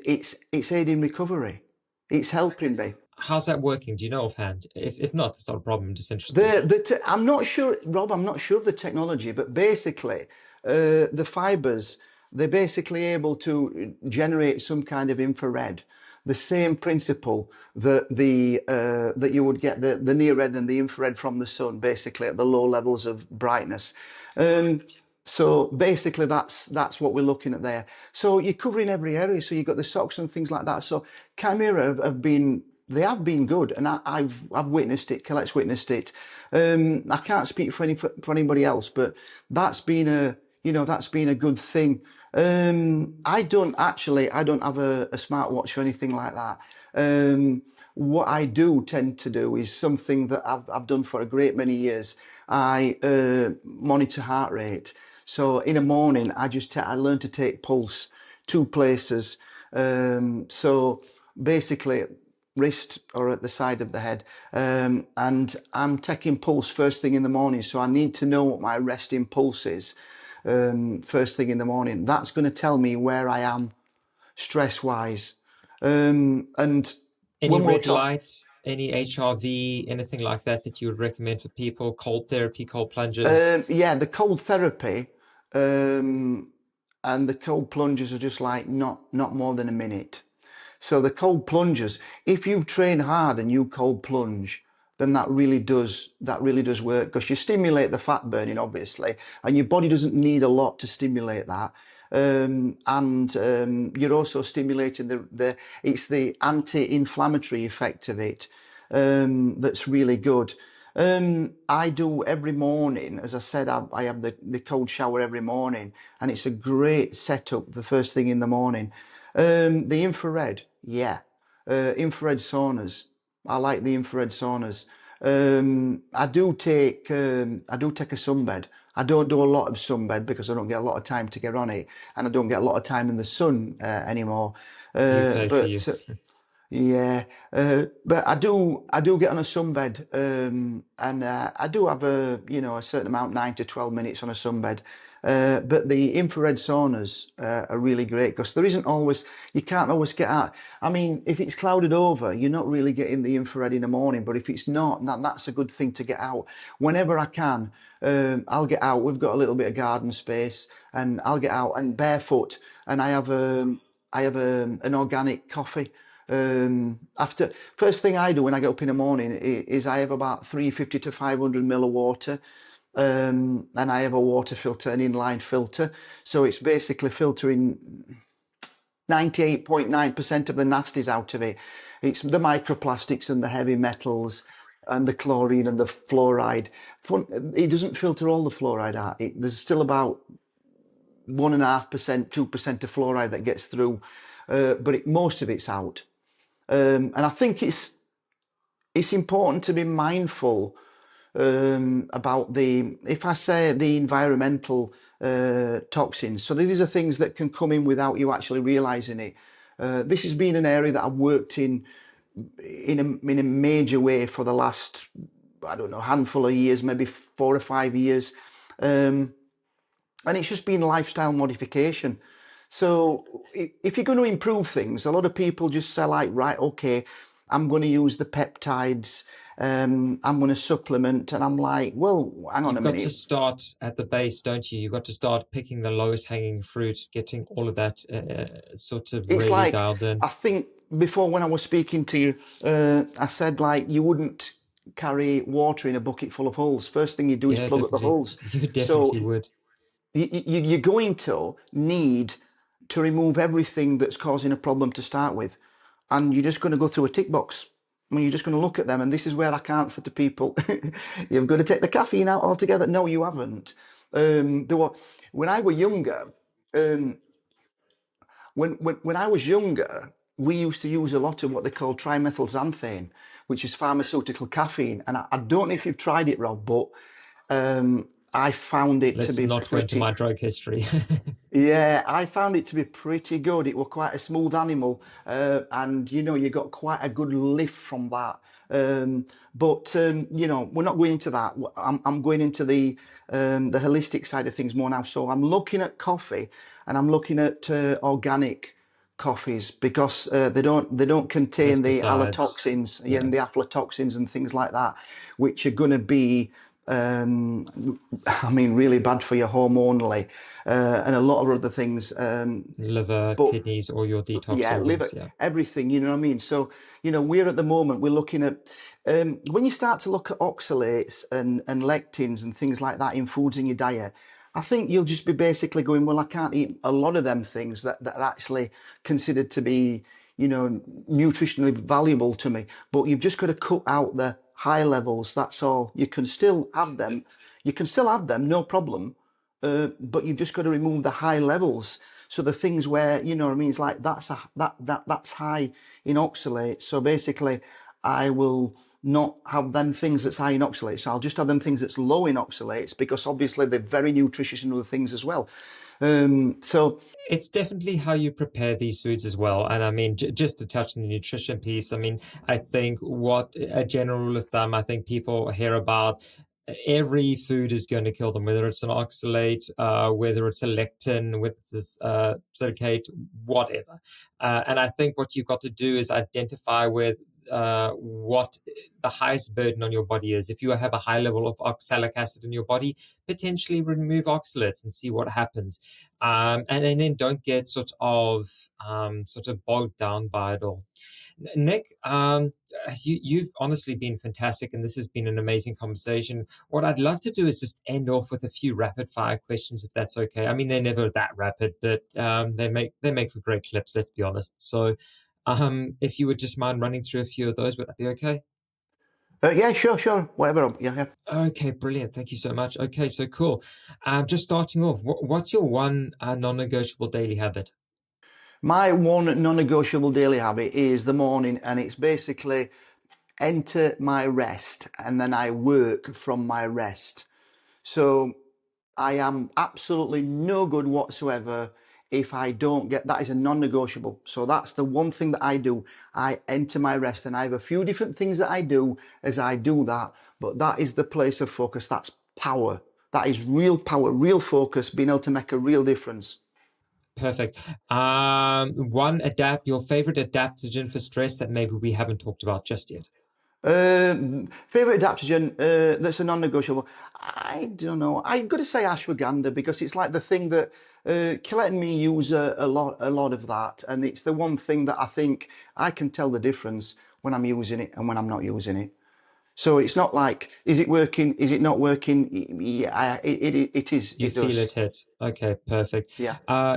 it's aiding recovery. It's helping me. How's that working? Do you know offhand? If not, that's not a problem. I'm just interested. I'm not sure, Rob. I'm not sure of the technology, but basically, the fibers, they're basically able to generate some kind of infrared. The same principle that that you would get the near red and the infrared from the sun, basically at the low levels of brightness. So basically, that's what we're looking at there. So you're covering every area. So you've got the socks and things like that. So Chimera have been good, and I've witnessed it. Colette's witnessed it. I can't speak for anybody else, but that's been a good thing. I don't have a smartwatch or anything like that. What I do tend to do is something that I've done for a great many years. I monitor heart rate. So in the morning, I learn to take pulse 2 places. So basically, wrist or at the side of the head, and I'm taking pulse first thing in the morning. So I need to know what my resting pulse is. First thing in the morning, that's going to tell me where I am stress wise. And Any red light, any HRV, anything like that you would recommend for people? Cold therapy, cold plunges? Yeah, the cold therapy and the cold plunges are just like not more than a minute. So the cold plunges, if you've trained hard and you cold plunge, then that really does work, because you stimulate the fat burning, obviously, and your body doesn't need a lot to stimulate that. and you're also stimulating it's the anti-inflammatory effect of it that's really good. I do every morning, as I said, I have the cold shower every morning, and it's a great setup the first thing in the morning. The infrared, yeah, infrared saunas. I like the infrared saunas. I do take a sunbed. I don't do a lot of sunbed because I don't get a lot of time to get on it, and I don't get a lot of time in the sun anymore. UK for you. But yeah, but I do get on a sunbed, and I do have a certain amount, 9 to 12 minutes on a sunbed. But the infrared saunas are really great because you can't always get out. I mean, if it's clouded over, you're not really getting the infrared in the morning. But if it's not, that's a good thing to get out. Whenever I can, I'll get out. We've got a little bit of garden space, and I'll get out and barefoot, and I have an organic coffee. After first thing I do when I get up in the morning is I have about 350 to 500 ml of water, and I have a water filter, an inline filter, so it's basically filtering 98.9% of the nasties out of it. It's the microplastics and the heavy metals and the chlorine and the fluoride. It doesn't filter all the fluoride out. There's still about 1.5%, 2% of fluoride that gets through, but most of it's out. And I think it's important to be mindful about if I say the environmental toxins. So these are things that can come in without you actually realizing it. This has been an area that I've worked in a major way for the last, I don't know, handful of years, maybe 4 or 5 years. And it's just been lifestyle modification. So if you're going to improve things, a lot of people just say like, right, okay, I'm going to use the peptides, I'm going to supplement, and I'm like, well, hang on a You've got minute. to start at the base, don't you? You've got to start picking the lowest hanging fruit, getting all of that sort of It's really like, dialed in. I think before when I was speaking to you, I said like you wouldn't carry water in a bucket full of holes. First thing you do is Yeah, plug up the definitely. holes. You So definitely would. you're going to need to remove everything that's causing a problem to start with. And you're just going to go through a tick box. I mean, you're just going to look at them. And this is where I can't say to people, you've got to take the caffeine out altogether. No, you haven't. When I was younger, um, when I was younger, we used to use a lot of what they call trimethylxanthine, which is pharmaceutical caffeine. And I don't know if you've tried it, Rob, but I found it to Let's be not go into pretty. my drug history. Yeah, I found it to be pretty good. It was quite a smooth animal, and you got quite a good lift from that. But we're not going into that. I'm going into the holistic side of things more now. So I'm looking at coffee, and I'm looking at organic coffees because they don't contain the Pesticides. allotoxins, yeah, Yeah. and the aflatoxins and things like that, which are going to be I mean, really bad for you hormonally, and a lot of other things. Liver, But kidneys, all your detox yeah, organs. liver, Yeah. everything, you know what I mean? So, we're at the moment, we're looking at, when you start to look at oxalates and lectins and things like that in foods in your diet, I think you'll just be basically going, well, I can't eat a lot of them things that are actually considered to be, nutritionally valuable to me. But you've just got to cut out the high levels. That's all. You can still have them. You can still have them, no problem. But you've just got to remove the high levels. So the things where, you know what I mean, it's like that's high in oxalates. So basically, I will not have them things that's high in oxalates. So I'll just have them things that's low in oxalates because obviously they're very nutritious in other things as well. So It's definitely how you prepare these foods as well. And I mean, just to touch on the nutrition piece, I mean, I think what a general rule of thumb, I think people hear about every food is going to kill them, whether it's an oxalate, whether it's a lectin, whether it's silicate, whatever. And I think what you've got to do is identify with what the highest burden on your body is. If you have a high level of oxalic acid in your body, potentially remove oxalates and see what happens. And then don't get sort of bogged down by it all. Nick, you've honestly been fantastic, and this has been an amazing conversation. What I'd love to do is just end off with a few rapid fire questions, if that's okay. I mean, they're never that rapid, but they make for great clips. Let's be honest. So, if you would just mind running through a few of those, would that be okay? Yeah, sure, whatever. Yeah. Okay, brilliant. Thank you so much. Okay, so cool. Just starting off, what's your one non-negotiable daily habit? My one non-negotiable daily habit is the morning, and it's basically enter my rest and then I work from my rest. So I am absolutely no good whatsoever if I don't get that. Is a non-negotiable. So that's the one thing that I do. I enter my rest, and I have a few different things that I do as I do that, but that is the place of focus. That's power. That is real power, real focus, being able to make a real difference. Perfect. Your favorite adaptogen for stress that maybe we haven't talked about just yet. Favorite adaptogen that's a non-negotiable. I don't know. I've got to say ashwagandha, because it's like the thing that Colette and me use a lot of that, and it's the one thing that I think I can tell the difference when I'm using it and when I'm not using it. So it's not like, is it working? Is it not working? Yeah, it is. You It feel does. it hit. Okay, perfect. Yeah.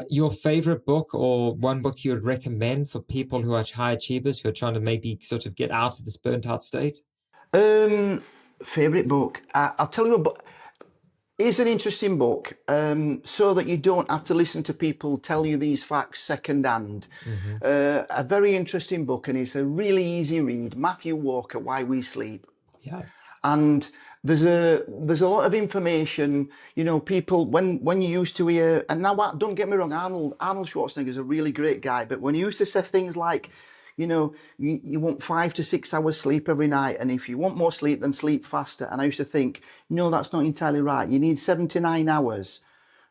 Your favorite book, or one book you would recommend for people who are high achievers who are trying to maybe sort of get out of this burnt out state? Um, Favorite book. I'll tell you a book. It's an interesting book, so that you don't have to listen to people tell you these facts secondhand. Hmm. A very interesting book, and it's a really easy read. Matthew Walker, Why We Sleep. Yeah. And there's a lot of information. People, when you used to hear, and now don't get me wrong, Arnold Schwarzenegger is a really great guy, but when you used to say things like, you want 5 to 6 hours sleep every night, and if you want more sleep, then sleep faster. And I used to think, no, that's not entirely right. You need 7 to 9 hours,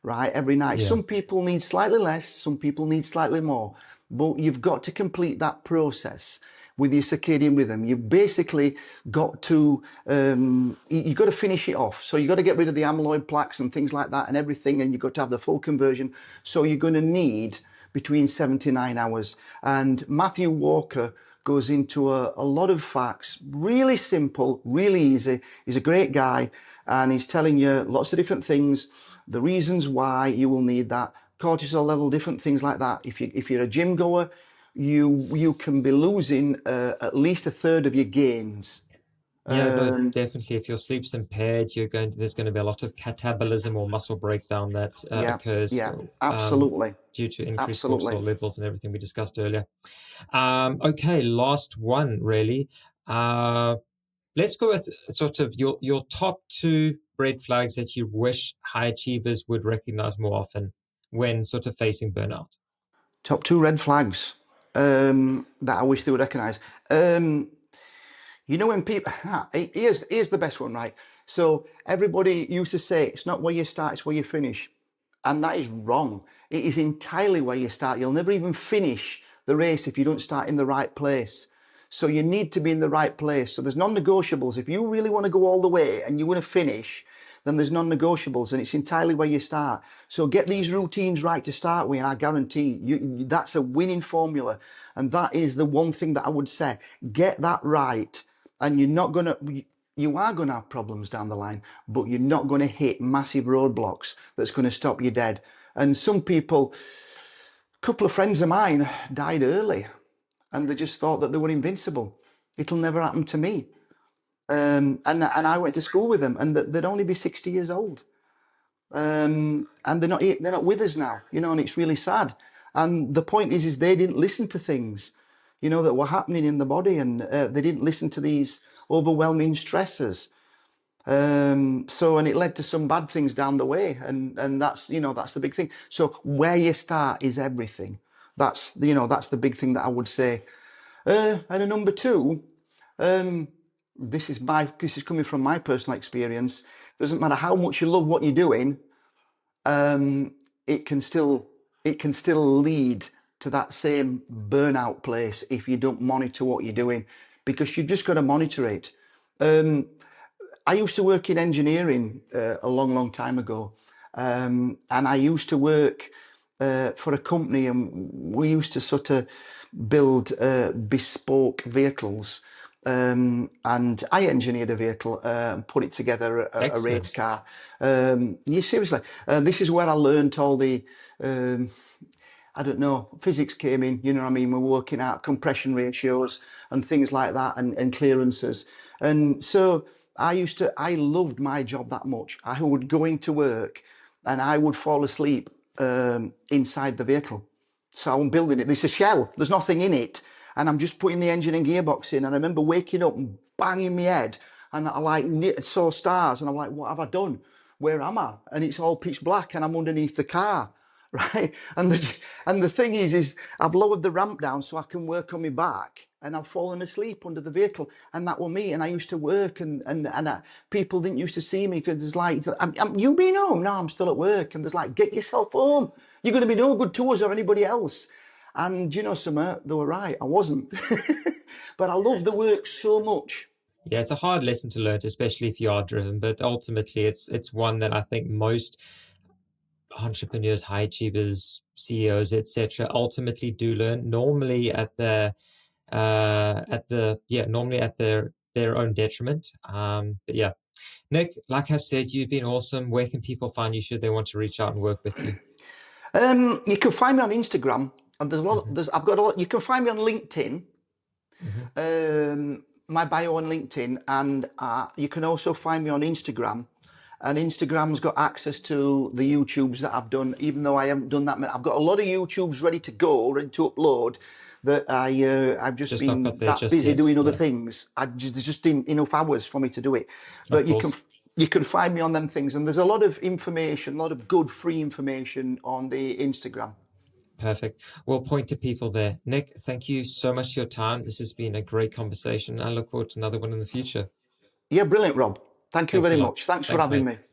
right, every night. Yeah. Some people need slightly less, some people need slightly more, but you've got to complete that process with your circadian rhythm. You basically got to you got to finish it off. So you got to get rid of the amyloid plaques and things like that and everything, and you've got to have the full conversion. So you're going to need between 7 to 9 hours. And Matthew Walker goes into a lot of facts, really simple, really easy. He's a great guy, and he's telling you lots of different things, the reasons why you will need that cortisol level, different things like that. If you're a gym goer, you can be losing at least a third of your gains. Yeah, no, Um, definitely. If your sleep's impaired, there's going to be a lot of catabolism or muscle breakdown that yeah, occurs yeah, absolutely, due to increased absolutely. cortisol levels and everything we discussed earlier. Okay, last one, really. Uh, let's go with sort of your top two red flags that you wish high achievers would recognize more often when sort of facing burnout. Top two red flags that I wish they would recognise. When people, here's the best one, right? So everybody used to say it's not where you start, it's where you finish. And that is wrong. It is entirely where you start. You'll never even finish the race if you don't start in the right place. So you need to be in the right place. So there's non-negotiables. If you really want to go all the way and you want to finish, then there's non-negotiables, and it's entirely where you start. So get these routines right to start with, and I guarantee you that's a winning formula. And that is the one thing that I would say. Get that right, and you are going to have problems down the line, but you're not going to hit massive roadblocks that's going to stop you dead. And some people, a couple of friends of mine died early, and they just thought that they were invincible. It'll never happen to me. And I went to school with them, and they'd only be 60 years old. And they're not with us now, and it's really sad. And the point is they didn't listen to things, that were happening in the body, and they didn't listen to these overwhelming stressors. And it led to some bad things down the way, and that's the big thing. So where you start is everything. That's the big thing that I would say. And a number two, this is coming from my personal experience. Doesn't matter how much you love what you're doing, it can still lead to that same burnout place if you don't monitor what you're doing, because you've just got to monitor it. I used to work in engineering a long time ago, and I used to work for a company, and we used to sort of build bespoke vehicles. and I engineered a vehicle and put it together, a race Excellent. car. Yeah, seriously, this is where I learned all the um, I don't know, physics came in, you know what I mean? We're working out compression ratios and things like that, and clearances. And so I loved my job that much. I would go into work and I would fall asleep inside the vehicle. So I'm building it. It's a shell, there's nothing in it. And I'm just putting the engine and gearbox in. And I remember waking up and banging my head, and I saw stars, and I'm like, what have I done? Where am I? And it's all pitch black, and I'm underneath the car. Right. And the thing is I've lowered the ramp down so I can work on my back, and I've fallen asleep under the vehicle, and that were me. And I used to work, and people didn't used to see me because it's like, you been home? No, I'm still at work. And there's like, get yourself home. You're going to be no good to us or anybody else. And you know, Summer, they were right. I wasn't, but I love the work so much. Yeah, it's a hard lesson to learn, especially if you are driven, but ultimately it's one that I think most entrepreneurs, high achievers, CEOs, etc., ultimately do learn. Normally normally at their own detriment. But yeah, Nik, like I've said, you've been awesome. Where can people find you should they want to reach out and work with you? You can find me on Instagram, and there's a lot. Mm-hmm. I've got a lot. You can find me on LinkedIn. Mm-hmm. My bio on LinkedIn, and you can also find me on Instagram. And Instagram's got access to the YouTubes that I've done, even though I haven't done that many. I've got a lot of YouTubes ready to go, ready to upload, but I've just Not been got there that just busy yet. doing other Yeah, things. There's just didn't enough hours for me to do it. of But course. you can find me on them things, and there's a lot of information, a lot of good free information on the Instagram. Perfect. We'll point to people there. Nik, thank you so much for your time. This has been a great conversation. I look forward to another one in the future. Yeah, brilliant, Rob. Thank you Thanks a very lot. much. Thanks for Thanks, having mate. me.